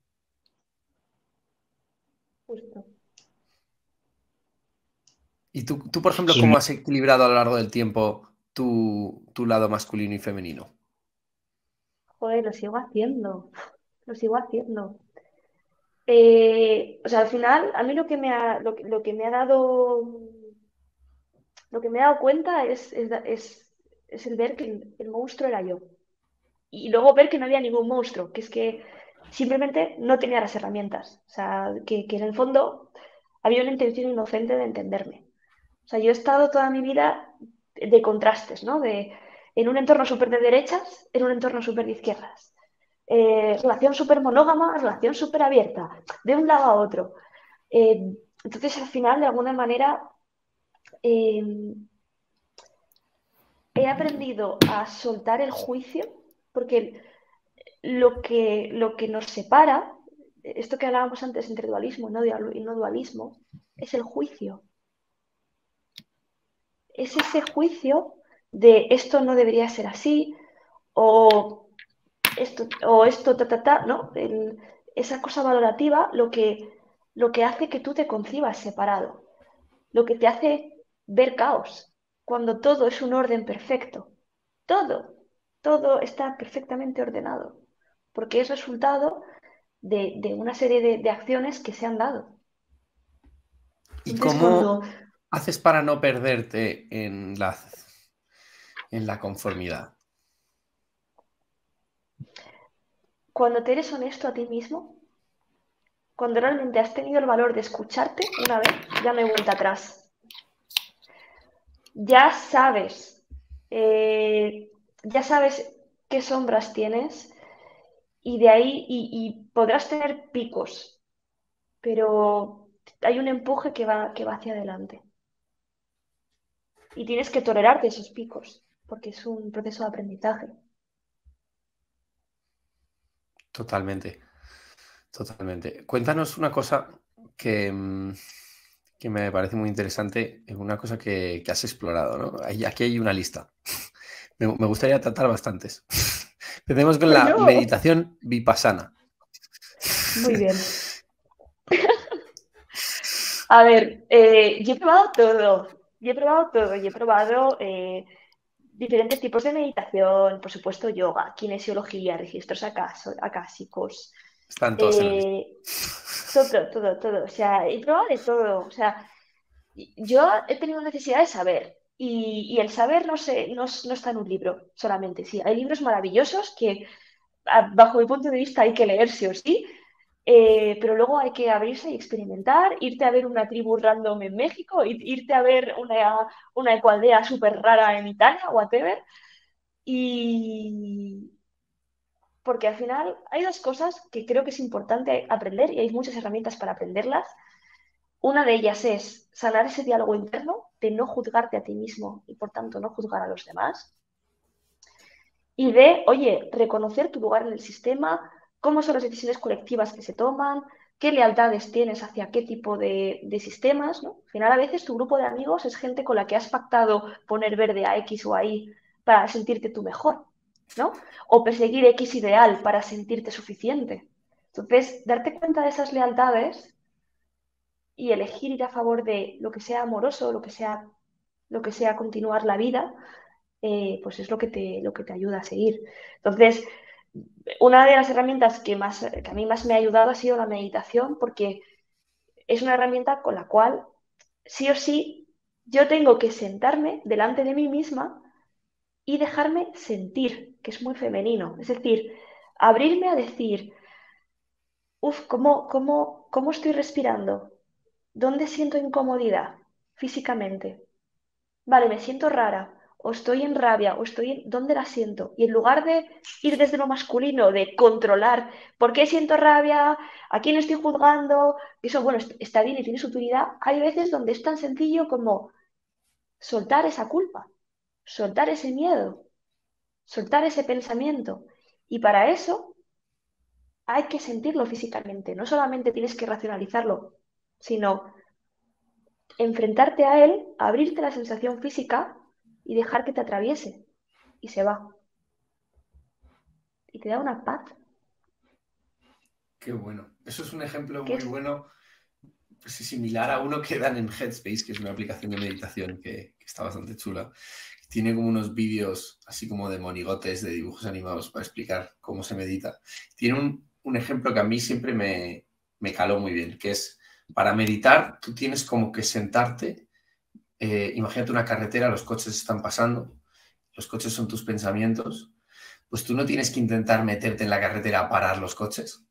Justo. Y tú, por ejemplo, Eso es ¿cómo muy- has equilibrado a lo largo del tiempo tu lado masculino y femenino? Joder, lo sigo haciendo. Lo sigo haciendo. O sea, al final, a mí lo que me ha dado, lo que me he dado cuenta es el ver que el monstruo era yo. Y luego ver que no había ningún monstruo, que es que simplemente no tenía las herramientas. O sea, que en el fondo había una intención inocente de entenderme. O sea, yo he estado toda mi vida de contrastes, ¿no? En un entorno súper de derechas, en un entorno súper de izquierdas. Relación súper monógama, relación súper abierta, de un lado a otro. Entonces, al final, de alguna manera, eh, he aprendido a soltar el juicio, porque lo que nos separa, esto que hablábamos antes entre dualismo y no dualismo, es el juicio. Es ese juicio de esto no debería ser así, o esto, ¿no? Esa cosa valorativa lo que hace que tú te concibas separado, lo que te hace ver caos, cuando todo es un orden perfecto. Todo, todo está perfectamente ordenado, porque es resultado de una serie de acciones que se han dado. ¿Y Entonces, cuando, cómo haces para no perderte en la conformidad? cuando te eres honesto a ti mismo, cuando realmente has tenido el valor de escucharte una vez, ya no hay vuelta atrás. Ya sabes, eh, ya sabes qué sombras tienes y de ahí y podrás tener picos, pero hay un empuje que va hacia adelante y tienes que tolerarte esos picos porque es un proceso de aprendizaje. Totalmente, totalmente. Cuéntanos una cosa que, que me parece muy interesante, una cosa que has explorado, ¿no? Aquí hay una lista. Me gustaría tratar bastantes. Empecemos con la Bueno, meditación vipassana. muy bien. A ver, yo he probado todo. Yo he probado todo. Yo he probado diferentes tipos de meditación, por supuesto, yoga, kinesiología, registros acásicos, Están todos en la lista. eh, todo, todo, todo. O sea, he probado de todo. O sea, yo he tenido necesidad de saber. Y el saber no está en un libro solamente. Sí, hay libros maravillosos que, bajo mi punto de vista, hay que leer sí o sí. Pero luego hay que abrirse y experimentar, irte a ver una tribu random en México, irte a ver una ecualdea súper rara en Italia, whatever. Y porque al final hay dos cosas que creo que es importante aprender y hay muchas herramientas para aprenderlas. Una de ellas es sanar ese diálogo interno de no juzgarte a ti mismo y por tanto no juzgar a los demás. Y de, oye, reconocer tu lugar en el sistema, cómo son las decisiones colectivas que se toman, qué lealtades tienes hacia qué tipo de sistemas, ¿no? Al final, a veces tu grupo de amigos es gente con la que has pactado poner verde a X o a Y para sentirte tú mejor, ¿no? O perseguir X ideal para sentirte suficiente. Entonces, darte cuenta de esas lealtades y elegir ir a favor de lo que sea amoroso, lo que sea continuar la vida, pues es lo que te ayuda a seguir. Entonces, una de las herramientas que a mí más me ha ayudado ha sido la meditación, porque es una herramienta con la cual sí o sí yo tengo que sentarme delante de mí misma y dejarme sentir, que es muy femenino. Es decir, abrirme a decir, uff, ¿cómo estoy respirando? ¿Dónde siento incomodidad físicamente? Vale, me siento rara, o estoy en rabia, ¿dónde la siento? Y en lugar de ir desde lo masculino, de controlar por qué siento rabia, a quién estoy juzgando, eso, bueno, está bien y tiene su utilidad, hay veces donde es tan sencillo como soltar esa culpa, soltar ese miedo, soltar ese pensamiento. Y para eso hay que sentirlo físicamente, no solamente tienes que racionalizarlo, sino enfrentarte a él, abrirte la sensación física y dejar que te atraviese. Y se va. Y te da una paz. Qué bueno. Eso es un ejemplo Que muy es bueno, pues, similar a uno que dan en Headspace, que es una aplicación de meditación que está bastante chula. Tiene como unos vídeos así como de monigotes, de dibujos animados para explicar cómo se medita. Tiene un ejemplo que a mí siempre me caló muy bien, que es para meditar tú tienes como que sentarte, imagínate una carretera, los coches están pasando, los coches son tus pensamientos, pues tú no tienes que intentar meterte en la carretera a parar los coches,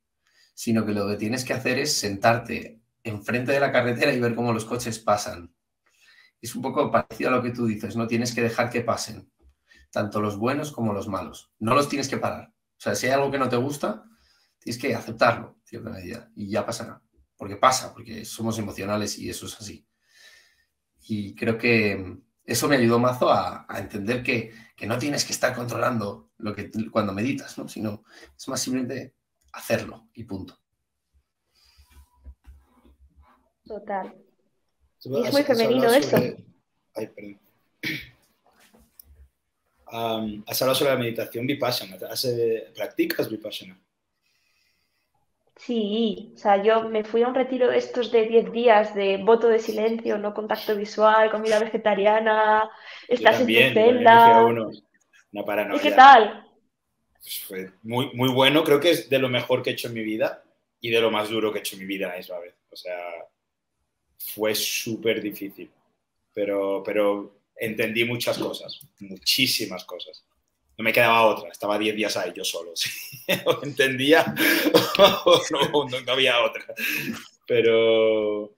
sino que lo que tienes que hacer es sentarte enfrente de la carretera y ver cómo los coches pasan. Es un poco parecido a lo que tú dices, no tienes que dejar que pasen, tanto los buenos como los malos. No los tienes que parar. O sea, si hay algo que no te gusta, tienes que aceptarlo, en cierta medida, y ya pasará. Porque pasa, porque somos emocionales y eso es así. Y creo que eso me ayudó mazo a entender que no tienes que estar controlando lo que cuando meditas, ¿no? Sino es más simplemente hacerlo y punto. total. Tú Y es muy has hablado femenino eso. sobre... Ay, perdón. Has hablado sobre la meditación vipassana. ¿Practicas vipassana? Sí, o sea, yo me fui a un retiro de estos de 10 días de voto de silencio, no contacto visual, comida vegetariana, estás en tu Yo también me fui a celda. uno. Una ¿Y qué paranoia. tal? Pues fue muy, muy bueno. Creo que es de lo mejor que he hecho en mi vida y de lo más duro que he hecho en mi vida a la misma vez. O sea, fue súper difícil. Pero entendí muchas cosas, muchísimas cosas. No me quedaba otra, estaba 10 días ahí yo solo. ¿Sí? O entendía o no había otra. Pero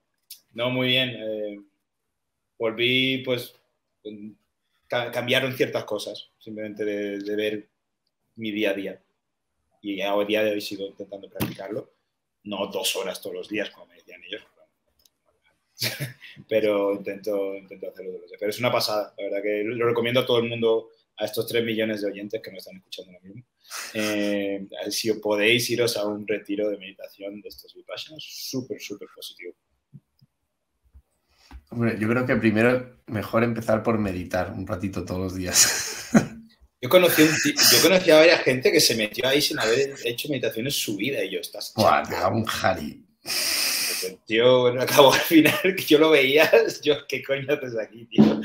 no, muy bien. Volví, pues, cambiaron ciertas cosas, simplemente de ver mi día a día. Y a día de hoy sigo intentando practicarlo. No 2 horas todos los días, como me decían ellos. Pero intento hacerlo de los días. Pero es una pasada, la verdad que lo recomiendo a todo el mundo, a estos 3 millones de oyentes que me están escuchando ahora mismo. Si os podéis iros a un retiro de meditación de estos vipassanas, súper, súper positivo. Hombre, yo creo que primero mejor empezar por meditar un ratito todos los días. Yo conocí a varias gente que se metió ahí sin haber hecho meditación en su vida y yo, estás Buah, te hago un jari. el tío, bueno, acabó al final, que yo lo veía, yo, ¿qué coño haces aquí, tío?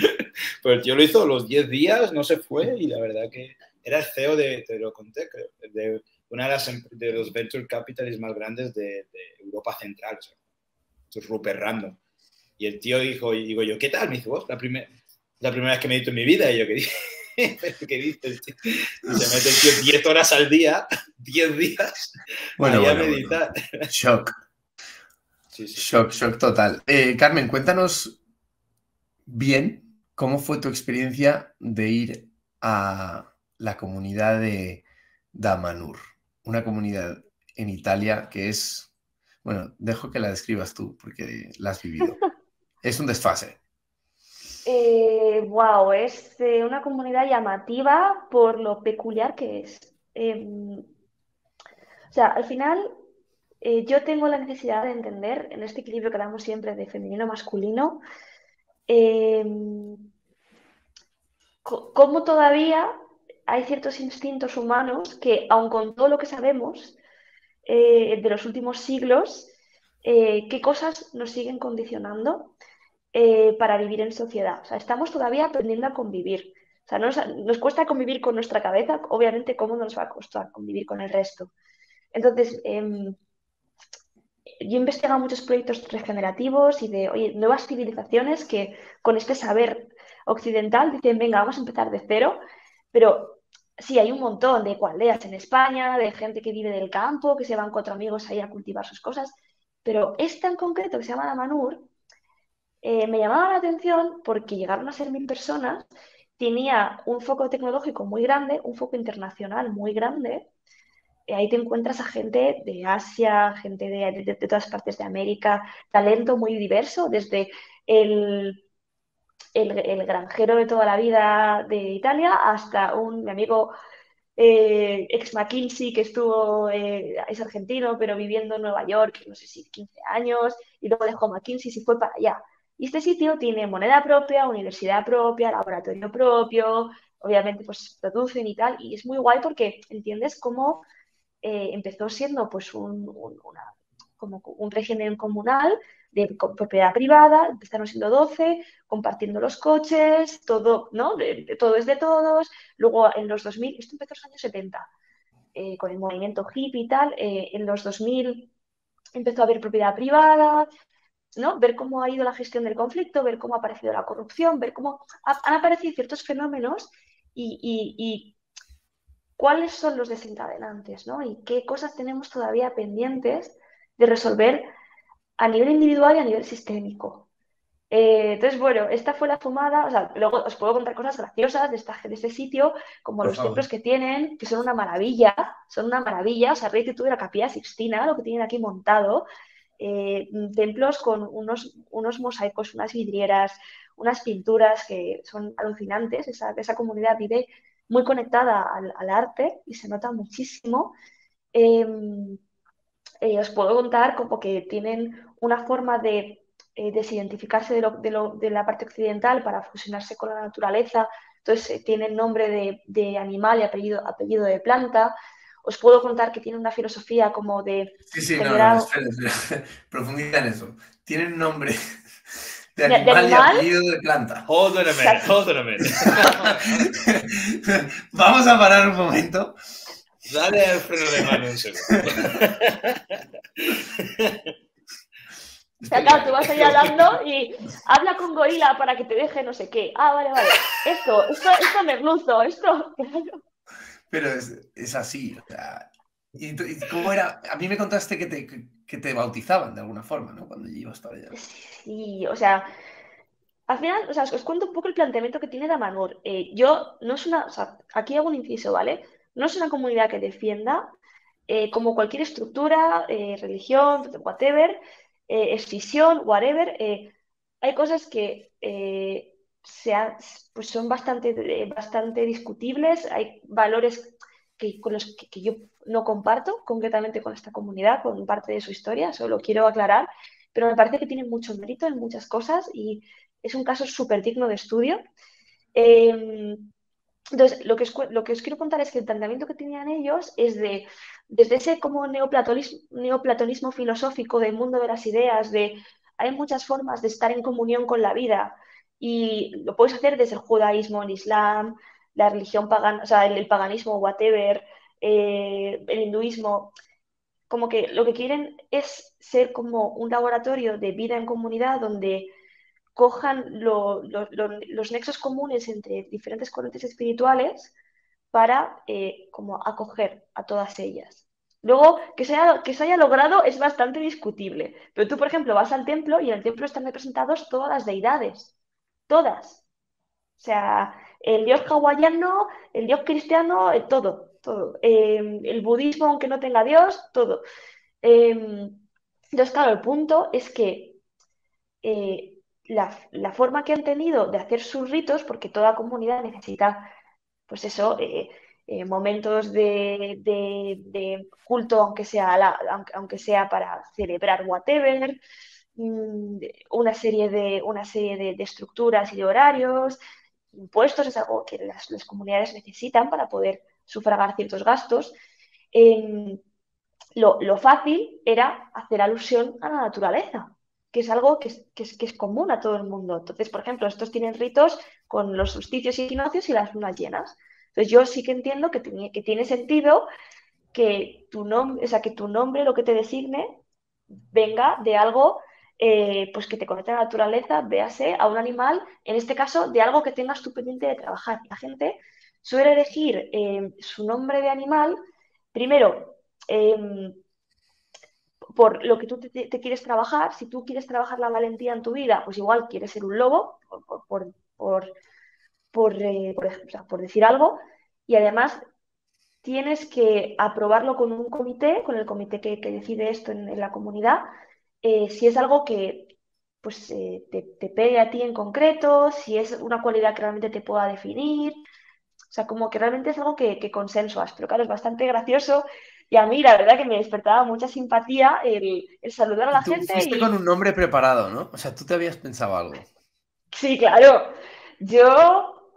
Pero el tío lo hizo los 10 días, no se fue y la verdad que era el CEO te lo conté, creo, de una de los venture capitalists más grandes de Europa Central, o sea, es Rupert Random. Y el tío dijo, y digo yo, ¿qué tal? Me dijo, vos, la primera vez que medito en mi vida. Y yo, ¿qué dices, tío? Y se mete el tío 10 horas al día, 10 días, Bueno, a meditar. Bueno. Shock. Sí. Shock total. Carmen, cuéntanos bien cómo fue tu experiencia de ir a la comunidad de Damanhur, una comunidad en Italia que es, bueno, dejo que la describas tú porque la has vivido. Es un desfase. Wow, es una comunidad llamativa por lo peculiar que es. O sea, al final yo tengo la necesidad de entender en este equilibrio que hablamos siempre de femenino-masculino, cómo todavía hay ciertos instintos humanos que, aun con todo lo que sabemos de los últimos siglos, qué cosas nos siguen condicionando para vivir en sociedad. O sea, estamos todavía aprendiendo a convivir. O sea, nos cuesta convivir con nuestra cabeza, obviamente, ¿cómo nos va a costar convivir con el resto? Entonces, yo he investigado muchos proyectos regenerativos y de, oye, nuevas civilizaciones que con este saber occidental dicen, venga, vamos a empezar de cero, pero sí, hay un montón de ecoaldeas en España, de gente que vive del campo, que se van 4 amigos ahí a cultivar sus cosas, pero esta en concreto, que se llama Damanhur, me llamaba la atención porque llegaron a ser 1000 personas, tenía un foco tecnológico muy grande, un foco internacional muy grande. Ahí te encuentras a gente de Asia, gente de todas partes de América, talento muy diverso, desde el granjero de toda la vida de Italia hasta mi amigo ex McKinsey, que es argentino, pero viviendo en Nueva York, no sé si 15 años, y luego dejó McKinsey y se fue para allá. Y este sitio tiene moneda propia, universidad propia, laboratorio propio, obviamente pues producen y tal, y es muy guay porque entiendes cómo empezó siendo pues como un régimen comunal de propiedad privada, empezaron siendo 12, compartiendo los coches, todo, ¿no? Todo es de todos. Luego en los 2000, esto empezó en los años 70, con el movimiento hippie y tal, en los 2000 empezó a haber propiedad privada, ¿no? Ver cómo ha ido la gestión del conflicto, ver cómo ha aparecido la corrupción, ver cómo han aparecido ciertos fenómenos y cuáles son los desencadenantes, ¿no? Y qué cosas tenemos todavía pendientes de resolver a nivel individual y a nivel sistémico. Entonces, bueno, esta fue la fumada. O sea, luego os puedo contar cosas graciosas de este sitio, como Por los favor. templos que tienen, que son una maravilla, son una maravilla. O sea, Rey tú de la Capilla Sixtina, lo que tienen aquí montado, templos con unos mosaicos, unas vidrieras, unas pinturas que son alucinantes. Esa comunidad vive muy conectada al arte y se nota muchísimo. Eh, Os puedo contar como que tienen una forma de desidentificarse de la parte occidental para fusionarse con la naturaleza. Entonces tienen nombre de animal y apellido de planta. Os puedo contar que tienen una filosofía como de Sí, no, generar espera. Profundiza en eso. Tienen nombre de de animal y animal. apellido de planta. Hold on a minute, hold on a minute. Vamos a parar un momento. Dale al freno de mano un segundo. O sea, claro, tú vas ahí hablando y habla con gorila para que te deje no sé qué. Ah, vale. Esto merluzo, esto. Pero es así. O sea, ¿y cómo era? A mí me contaste que te bautizaban de alguna forma, ¿no? Cuando ibas para allá. Sí, o sea, al final, o sea, os cuento un poco el planteamiento que tiene Damanhur. Yo no es una, o sea, aquí hago un inciso, ¿vale? No es una comunidad que defienda, como cualquier estructura, religión, whatever, escisión, whatever. Hay cosas que pues son bastante discutibles. Hay valores con los que yo no comparto concretamente con esta comunidad, con parte de su historia, solo quiero aclarar, pero me parece que tienen mucho mérito en muchas cosas y es un caso súper digno de estudio. Entonces, lo que os quiero contar es que el planteamiento que tenían ellos es desde ese como neoplatonismo filosófico del mundo de las ideas, de hay muchas formas de estar en comunión con la vida y lo puedes hacer desde el judaísmo, el islam, la religión pagana, o sea, el paganismo, whatever, el hinduismo, como que lo que quieren es ser como un laboratorio de vida en comunidad donde cojan los nexos comunes entre diferentes corrientes espirituales para como acoger a todas ellas. Luego, que se haya logrado es bastante discutible, pero tú, por ejemplo, vas al templo y en el templo están representadas todas las deidades, todas. O sea, el dios hawaiano, el dios cristiano, todo, todo. El budismo, aunque no tenga dios, todo. Entonces, claro, el punto es que la forma que han tenido de hacer sus ritos, porque toda comunidad necesita, pues eso, momentos de culto, aunque sea para celebrar whatever, una serie de estructuras y de horarios, impuestos, es algo que las comunidades necesitan para poder sufragar ciertos gastos. Em, lo fácil era hacer alusión a la naturaleza, que es algo que es común a todo el mundo. Entonces, por ejemplo, estos tienen ritos con los solsticios y equinoccios y las lunas llenas. Entonces, yo sí que entiendo que tiene sentido que tu nombre, lo que te designe, venga de algo pues que te conecte a la naturaleza, véase a un animal, en este caso, de algo que tengas tú pendiente de trabajar. La gente suele elegir su nombre de animal, primero, eh, por lo que tú te quieres trabajar. Si tú quieres trabajar la valentía en tu vida, pues igual quieres ser un lobo, o sea, por decir algo, y además tienes que aprobarlo con un comité, con el comité que decide esto en la comunidad, si es algo que pues, te pegue a ti en concreto, si es una cualidad que realmente te pueda definir. O sea, como que realmente es algo que consensuas, pero claro, es bastante gracioso y a mí la verdad que me despertaba mucha simpatía el saludar a Y la tú gente fuiste con un nombre preparado, ¿no? O sea, tú te habías pensado algo. Sí, claro. Yo,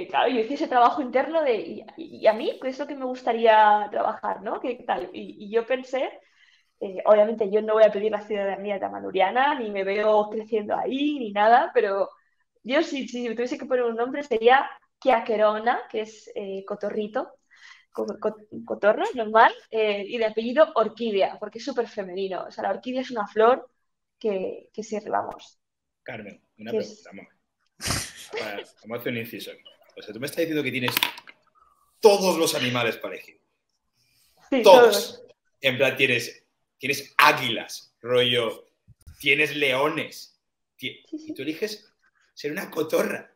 claro, yo hice ese trabajo interno y a mí, ¿qué es lo que me gustaría trabajar, ¿no? ¿Qué tal? Y yo pensé, obviamente yo no voy a pedir la ciudadanía tamanuriana, ni me veo creciendo ahí, ni nada, pero yo si tuviese que poner un nombre sería Kiaquerona, que es cotorrito, cotorro, normal, y de apellido Orquídea, porque es súper femenino. O sea, la orquídea es una flor que se, vamos, Carmen, una que es... pregunta. Vamos a hacer un inciso aquí. O sea, tú me estás diciendo que tienes todos los animales para elegir. Sí, Todos. En plan, tienes águilas, rollo, tienes leones. Sí, Y sí. tú eliges ser una cotorra.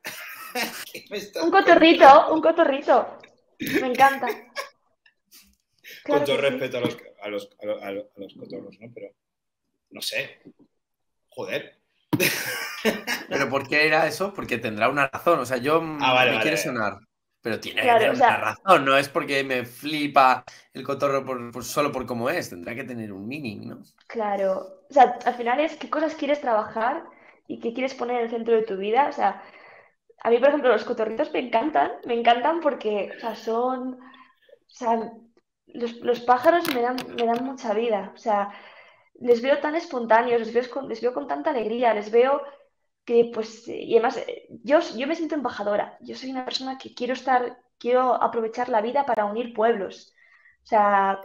¿Qué me estás Un contando? cotorrito, un cotorrito. Me encanta. Con Claro todo que sí. respeto a los cotorros, ¿no? Pero, no sé. Joder. ¿Pero por qué era eso? Porque tendrá una razón. O sea, yo Vale, me quiere vale. sonar, pero tiene que Claro, tener o una sea, razón. No es porque me flipa el cotorro solo por cómo es. Tendrá que tener un meaning, ¿no? claro. O sea, al final es qué cosas quieres trabajar y qué quieres poner en el centro de tu vida. O sea, a mí, por ejemplo, los cotorritos me encantan porque, o sea, son, o sea, los pájaros me dan mucha vida. O sea, les veo tan espontáneos, les veo con tanta alegría, les veo que pues, y además, yo me siento embajadora. Yo soy una persona que quiero aprovechar la vida para unir pueblos. O sea,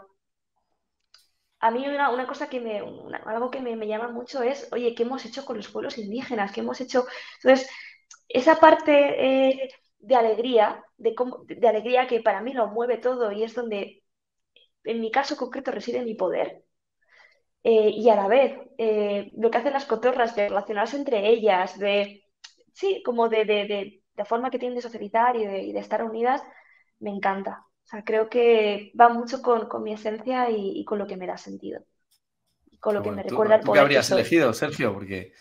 a mí una cosa algo que me llama mucho es, oye, ¿qué hemos hecho con los pueblos indígenas? ¿Qué hemos hecho? Entonces, esa parte de alegría, de alegría que para mí lo mueve todo y es donde, en mi caso concreto, reside mi poder. Y a la vez, lo que hacen las cotorras de relacionarse entre ellas, sí, como de la forma que tienen de socializar y de estar unidas, me encanta. O sea, creo que va mucho con mi esencia y con lo que me da sentido, y con Qué lo que me bueno. recuerda el ¿Tú qué poder que habrías soy. elegido, Sergio? Porque,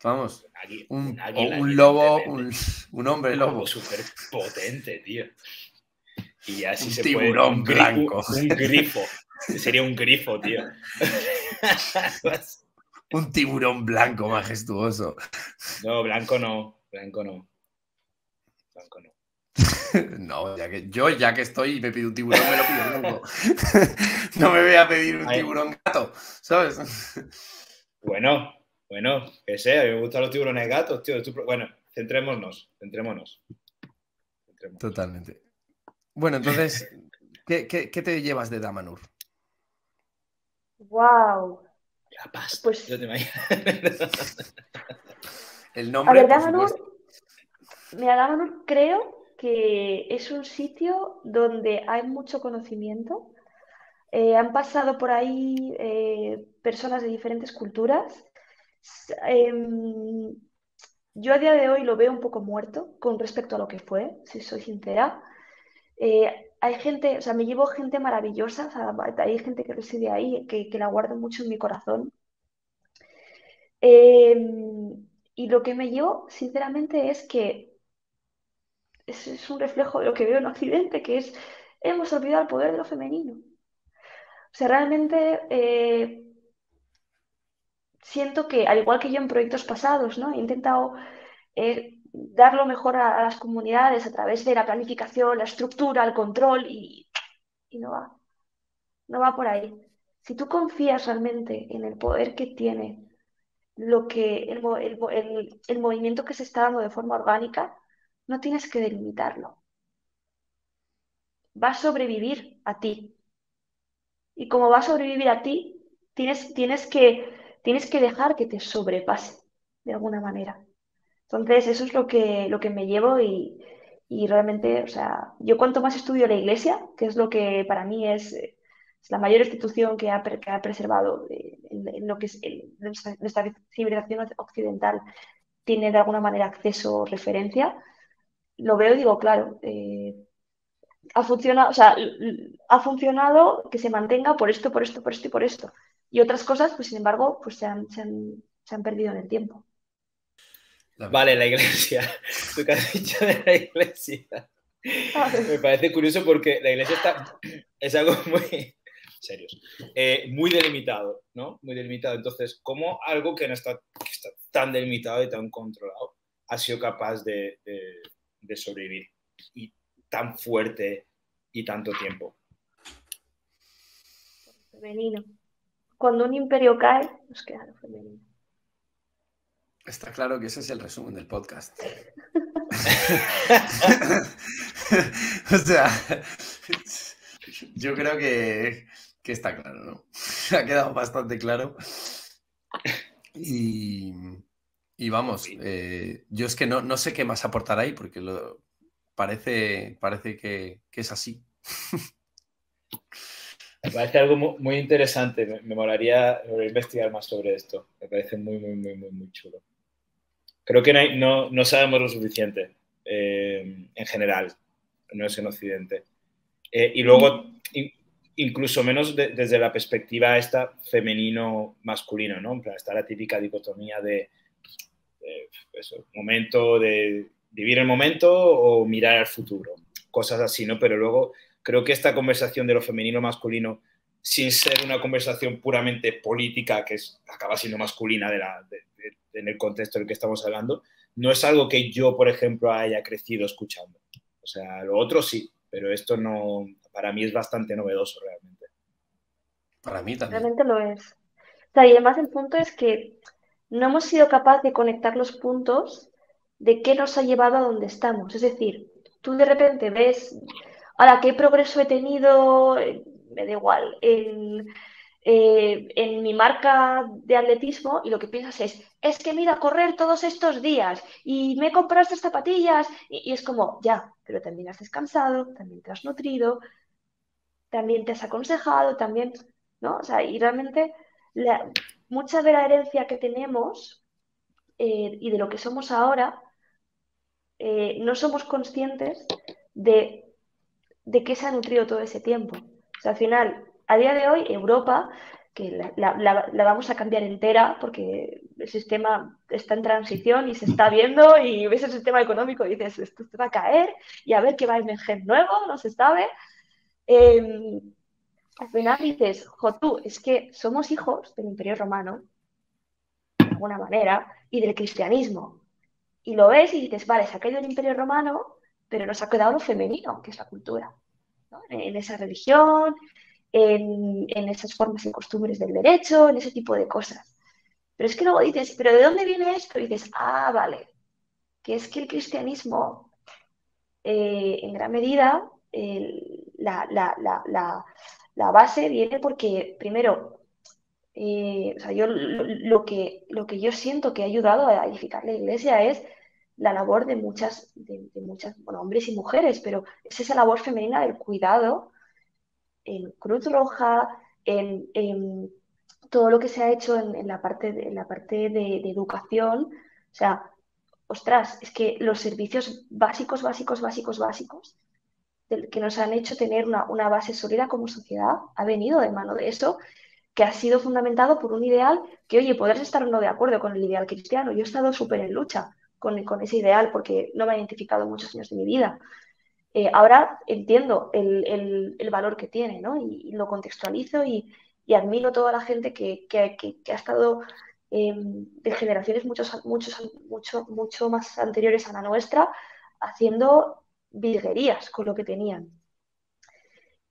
vamos, Un o águila, un lobo, evidentemente. un hombre Algo lobo, súper potente, tío. Y ya si un se puede, tiburón blanco. un grifo. Sería un grifo, tío. Un tiburón blanco majestuoso. No, blanco no. Blanco no. Blanco no. No, ya que estoy y me pido un tiburón, me lo pido blanco. No me voy a pedir un tiburón gato, ¿sabes? Bueno, que sé, a mí me gustan los tiburones gatos, tío. Bueno, centrémonos. Totalmente. Bueno, entonces, ¿qué te llevas de Damanur? ¡Wow! La pasta. Pues, Yo te imagino. El a nombre, ver, por Damanhur, supuesto. mira, Damanhur creo que es un sitio donde hay mucho conocimiento. Han pasado por ahí personas de diferentes culturas. Em, yo a día de hoy lo veo un poco muerto con respecto a lo que fue, si soy sincera. Hay gente, o sea, me llevo gente maravillosa, o sea, hay gente que reside ahí, que la guardo mucho en mi corazón. Y lo que me llevo, sinceramente, es que es un reflejo de lo que veo en Occidente, que es, hemos olvidado el poder de lo femenino. O sea, realmente siento que, al igual que yo en proyectos pasados, ¿no? He intentado dar lo mejor a las comunidades a través de la planificación, la estructura, el control, y no va por ahí. Si tú confías realmente en el poder que tiene lo que el movimiento que se está dando de forma orgánica, no tienes que delimitarlo. Va a sobrevivir a ti. Y como va a sobrevivir a ti, tienes que dejar que te sobrepase de alguna manera. Entonces, eso es lo que me llevo y realmente, o sea, yo cuanto más estudio la Iglesia, que es lo que para mí es la mayor institución que ha preservado en lo que es nuestra civilización occidental, tiene de alguna manera acceso o referencia, lo veo y digo, claro, ha funcionado, o sea, ha funcionado que se mantenga por esto, por esto, por esto y por esto. Y otras cosas, pues sin embargo, pues se han perdido en el tiempo. Vale, la iglesia. Tú que has dicho de la iglesia. Me parece curioso porque la iglesia es algo muy serio, muy delimitado, ¿no? Muy delimitado. Entonces, ¿cómo algo que no está tan delimitado y tan controlado ha sido capaz de sobrevivir y tan fuerte y tanto tiempo? Femenino. Cuando un imperio cae, nos queda lo femenino. Está claro que ese es el resumen del podcast. O sea, yo creo que está claro, ¿no? Ha quedado bastante claro. Y vamos, yo es que no sé qué más aportar ahí, porque parece que es así. Me parece algo muy interesante. Me molaría investigar más sobre esto. Me parece muy, muy, muy, muy, muy chulo. Creo que no sabemos lo suficiente en general, no es en Occidente. Y luego, incluso menos desde la perspectiva esta femenino-masculino, ¿no? En plan, está la típica dicotomía de eso, momento de vivir el momento o mirar al futuro, cosas así, ¿no? Pero luego creo que esta conversación de lo femenino-masculino, sin ser una conversación puramente política, que acaba siendo masculina en el contexto del que estamos hablando, no es algo que yo, por ejemplo, haya crecido escuchando. O sea, lo otro sí, pero esto no, para mí es bastante novedoso realmente. Para mí también. Realmente lo es. O sea, y además el punto es que no hemos sido capaces de conectar los puntos de qué nos ha llevado a donde estamos. Es decir, tú de repente ves, ahora, ¿qué progreso he tenido? Me da igual, en mi marca de atletismo, y lo que piensas es que mira, correr todos estos días y me he comprado estas zapatillas y es como, ya, pero también has descansado, también te has nutrido, también te has aconsejado, también, ¿no? O sea, y realmente mucha de la herencia que tenemos y de lo que somos ahora, no somos conscientes de qué se ha nutrido todo ese tiempo. O sea, al final, a día de hoy, Europa, que la vamos a cambiar entera porque el sistema está en transición y se está viendo y ves el sistema económico y dices, esto va a caer y a ver qué va a emerger nuevo, no se sabe. Al final dices, jo, tú, es que somos hijos del Imperio Romano, de alguna manera, y del cristianismo. Y lo ves y dices, vale, se ha caído el Imperio Romano, pero nos ha quedado lo femenino, que es la cultura, ¿no? En esa religión, en esas formas y costumbres del derecho, en ese tipo de cosas. Pero es que luego dices, ¿pero de dónde viene esto? Y dices, ah, vale, que es que el cristianismo, en gran medida, la base viene porque, primero, o sea, lo que yo siento que ha ayudado a edificar la iglesia es la labor de muchas, bueno, hombres y mujeres, pero es esa labor femenina del cuidado en Cruz Roja, en todo lo que se ha hecho en la parte de educación. O sea, ostras, es que los servicios básicos, básicos, básicos, básicos, que nos han hecho tener una base sólida como sociedad, ha venido de mano de eso, que ha sido fundamentado por un ideal que, oye, podrás estar o no de acuerdo con el ideal cristiano. Yo he estado súper en lucha con ese ideal porque no me ha identificado muchos años de mi vida. Ahora entiendo el valor que tiene, ¿no? Y lo contextualizo y admiro toda la gente que ha estado de generaciones mucho más anteriores a la nuestra haciendo virguerías con lo que tenían.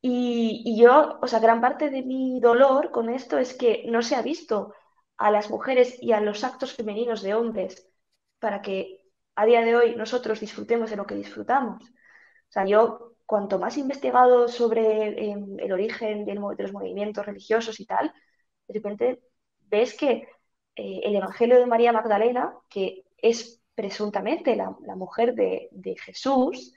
Y yo, o sea, gran parte de mi dolor con esto es que no se ha visto a las mujeres y a los actos femeninos de hombres para que a día de hoy nosotros disfrutemos de lo que disfrutamos. O sea, yo cuanto más he investigado sobre el origen de los movimientos religiosos y tal, de repente ves que el Evangelio de María Magdalena, que es presuntamente la mujer de Jesús,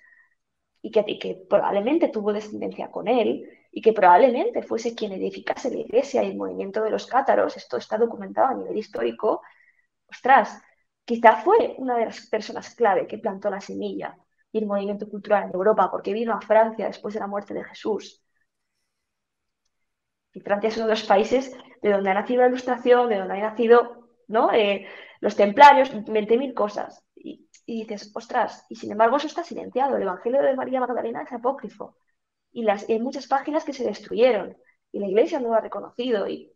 y que probablemente tuvo descendencia con él y que probablemente fuese quien edificase la iglesia y el movimiento de los cátaros, esto está documentado a nivel histórico, ostras, quizá fue una de las personas clave que plantó la semilla y el movimiento cultural en Europa, porque vino a Francia después de la muerte de Jesús. Y Francia es uno de los países de donde ha nacido la Ilustración, de donde ha nacido ¿no? Los templarios, 20.000 cosas. Y dices, ostras, y sin embargo eso está silenciado. El Evangelio de María Magdalena es apócrifo. Y hay muchas páginas que se destruyeron. Y la iglesia no lo ha reconocido. ¿Y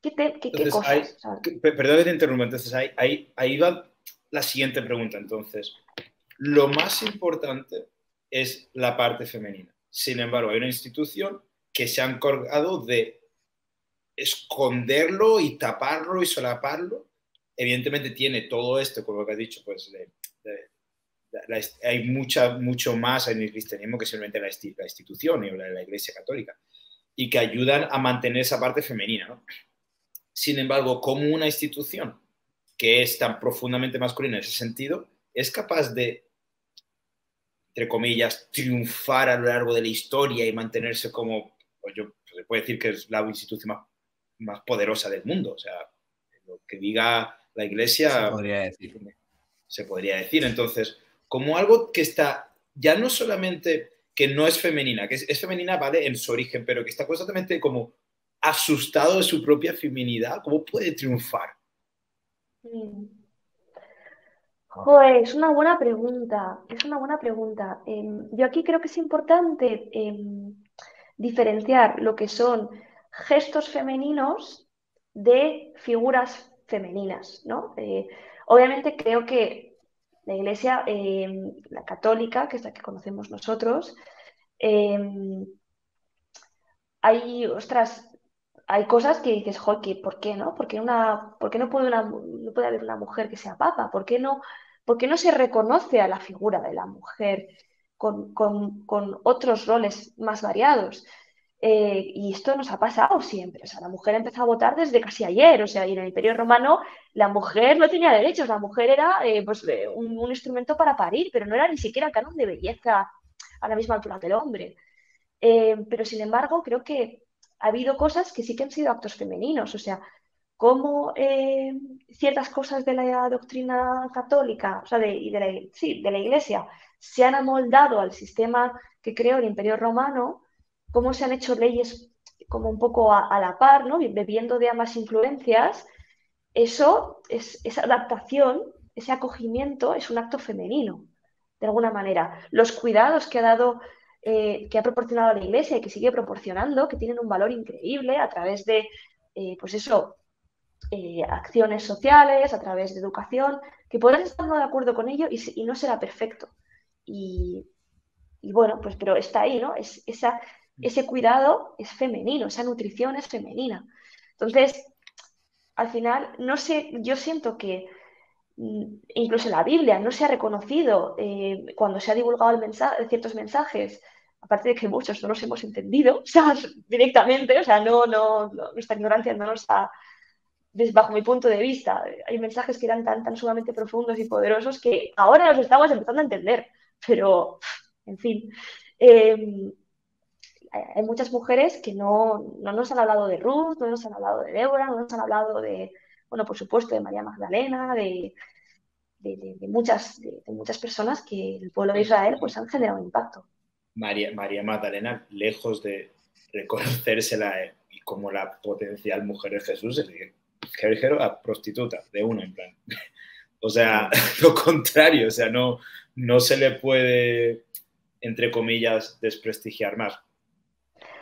qué Entonces, cosas? O sea, perdón que te interrumpa, entonces ahí va la siguiente pregunta. Entonces, lo más importante es la parte femenina. Sin embargo, hay una institución que se ha encargado de esconderlo y taparlo y solaparlo. Evidentemente tiene todo esto, como lo que has dicho, pues hay mucho más en el cristianismo que simplemente la institución y la Iglesia Católica, y que ayudan a mantener esa parte femenina, ¿no? Sin embargo, como una institución que es tan profundamente masculina en ese sentido, es capaz de, entre comillas, triunfar a lo largo de la historia y mantenerse como, pues se puede decir que es la institución más poderosa del mundo. O sea, lo que diga la Iglesia se podría decir. Entonces, como algo que está ya no solamente que no es femenina, que es femenina, vale, en su origen, pero que está constantemente como asustado de su propia feminidad, ¿cómo puede triunfar? Joder, es una buena pregunta, es una buena pregunta. Yo aquí creo que es importante diferenciar lo que son gestos femeninos de figuras femeninas, ¿no? Obviamente creo que la Iglesia, la católica, que es la que conocemos nosotros, ostras, hay cosas que dices, joder, ¿por qué no? ¿Por qué no puede haber una mujer que sea papa? ¿Por qué no se reconoce a la figura de la mujer con otros roles más variados? Y esto nos ha pasado siempre. O sea, la mujer empezó a votar desde casi ayer. O sea, y en el Imperio Romano la mujer no tenía derechos. La mujer era un instrumento para parir, pero no era ni siquiera canon de belleza a la misma altura que el hombre. Pero sin embargo, creo que ha habido cosas que sí que han sido actos femeninos. O sea, cómo ciertas cosas de la doctrina católica, o sea, de la Iglesia, se han amoldado al sistema que creó el Imperio Romano, cómo se han hecho leyes como un poco a la par, ¿no? Bebiendo de ambas influencias, esa adaptación, ese acogimiento es un acto femenino, de alguna manera. Los cuidados que ha proporcionado la Iglesia y que sigue proporcionando, que tienen un valor increíble a través de, pues eso, acciones sociales, a través de educación, que podrás estar no de acuerdo con ello y no será perfecto. Y bueno, pues pero está ahí, ¿no? Ese cuidado es femenino, esa nutrición es femenina. Entonces, al final, no sé, yo siento que incluso en la Biblia no se ha reconocido cuando se ha divulgado ciertos mensajes, aparte de que muchos no los hemos entendido, o sea, directamente, o sea, nuestra ignorancia no nos ha, bajo mi punto de vista, hay mensajes que eran tan sumamente profundos y poderosos que ahora los estamos empezando a entender, pero, en fin, hay muchas mujeres que no nos han hablado de Ruth, no nos han hablado de Débora, no nos han hablado bueno, por supuesto, de María Magdalena, de muchas personas que el pueblo de Israel pues han generado un impacto. María Magdalena, lejos de reconocérsela como la potencial mujer de Jesús, es decir, a prostituta, de una en plan. O sea, lo contrario, o sea, no se le puede, entre comillas, desprestigiar más.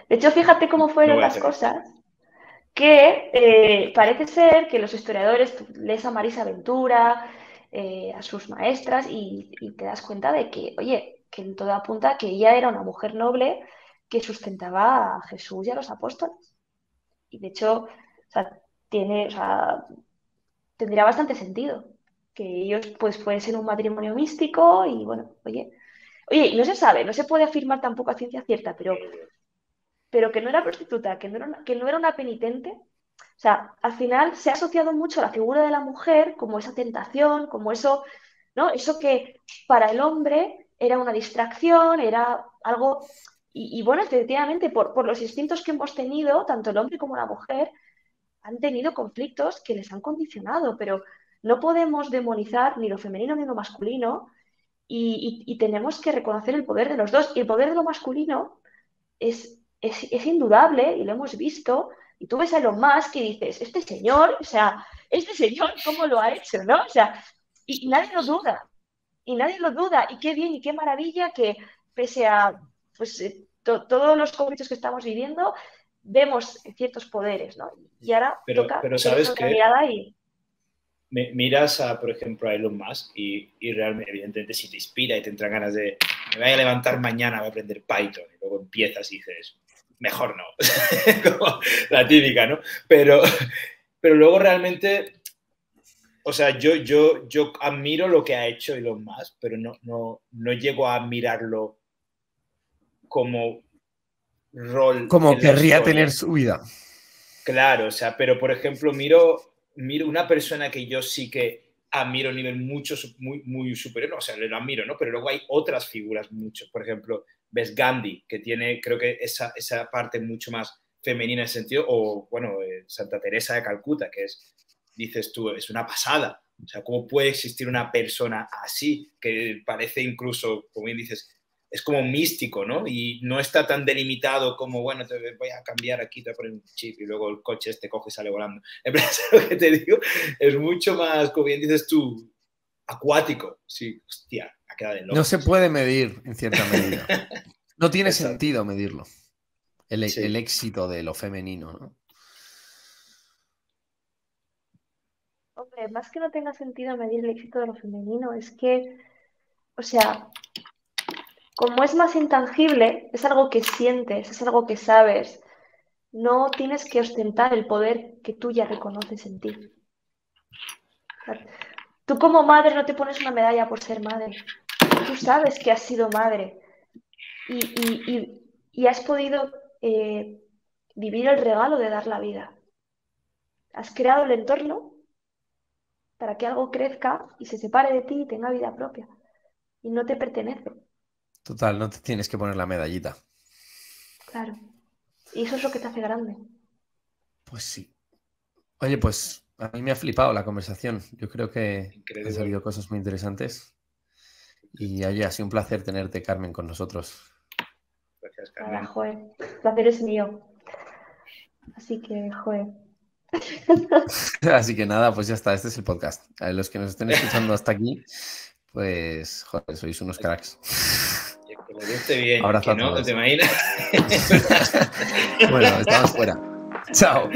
De hecho, fíjate cómo fueron las cosas, que parece ser que los historiadores, tú lees a Marisa Ventura, a sus maestras, y te das cuenta de que, oye, que todo apunta a que ella era una mujer noble que sustentaba a Jesús y a los apóstoles. Y de hecho, o sea, tendría bastante sentido que ellos pues fuesen un matrimonio místico y bueno, oye, no se sabe, no se puede afirmar tampoco a ciencia cierta, pero que no era prostituta, que no era una penitente. O sea, al final se ha asociado mucho a la figura de la mujer como esa tentación, como eso, ¿no? Eso que para el hombre era una distracción, era algo. Y bueno, efectivamente, por los instintos que hemos tenido, tanto el hombre como la mujer, han tenido conflictos que les han condicionado, pero no podemos demonizar ni lo femenino ni lo masculino y tenemos que reconocer el poder de los dos. Y el poder de lo masculino es indudable y lo hemos visto Y tú ves a Elon Musk y dices, este señor, ¿cómo lo ha hecho, no? O sea, y nadie lo duda. Y nadie lo duda. Y qué bien y qué maravilla que pese a pues, todos los conflictos que estamos viviendo, vemos ciertos poderes, ¿no? Y ahora toca pero ¿sabes otra qué? mirada y... Miras, por ejemplo, a Elon Musk y realmente, evidentemente, si te inspira y te entran ganas de me voy a levantar mañana, voy a aprender Python, y luego empiezas y dices, mejor no. Como la típica, ¿no? Pero luego realmente, o sea, yo admiro lo que ha hecho Elon Musk, pero no llego a admirarlo como rol. Como en la querría historia. tener su vida. Claro, o sea, pero por ejemplo, miro una persona que yo sí que admiro a un nivel muy superior, o sea, lo admiro, ¿no? Pero luego hay otras figuras mucho, por ejemplo, ves Gandhi, que tiene, creo que esa parte mucho más femenina en ese sentido, o, bueno, Santa Teresa de Calcuta, que es, dices tú, es una pasada. O sea, ¿cómo puede existir una persona así, que parece incluso, como bien dices, es como místico, ¿no? Y no está tan delimitado como, bueno, te voy a cambiar aquí, te voy a poner un chip y luego el coche coge y sale volando. En plan, lo que te digo es mucho más, como bien dices tú, acuático. Sí, hostia, ha quedado de loco. No se puede medir en cierta medida. No tiene Exacto. sentido medirlo. El Sí. éxito de lo femenino, ¿no? Hombre, más que no tenga sentido medir el éxito de lo femenino, es que, o sea, como es más intangible, es algo que sientes, es algo que sabes, no tienes que ostentar el poder que tú ya reconoces en ti. O sea, tú como madre no te pones una medalla por ser madre. Tú sabes que has sido madre y has podido vivir el regalo de dar la vida. Has creado el entorno para que algo crezca y se separe de ti y tenga vida propia. Y no te pertenece. Total, no te tienes que poner la medallita. Claro. Y eso es lo que te hace grande. Pues sí. Oye, pues a mí me ha flipado la conversación. Yo creo que Increíble. han salido cosas muy interesantes. Y oye, ha sido un placer tenerte, Carmen, con nosotros. Gracias, Carmen. Nada, joder. El placer es mío. Así que, joder. Así que nada, pues ya está. Este es el podcast. A los que nos estén escuchando hasta aquí, pues, joder, sois unos cracks. Que lo esté bien, Abrazo que no, a todos. ¿te imaginas? Bueno, estamos fuera. Chao.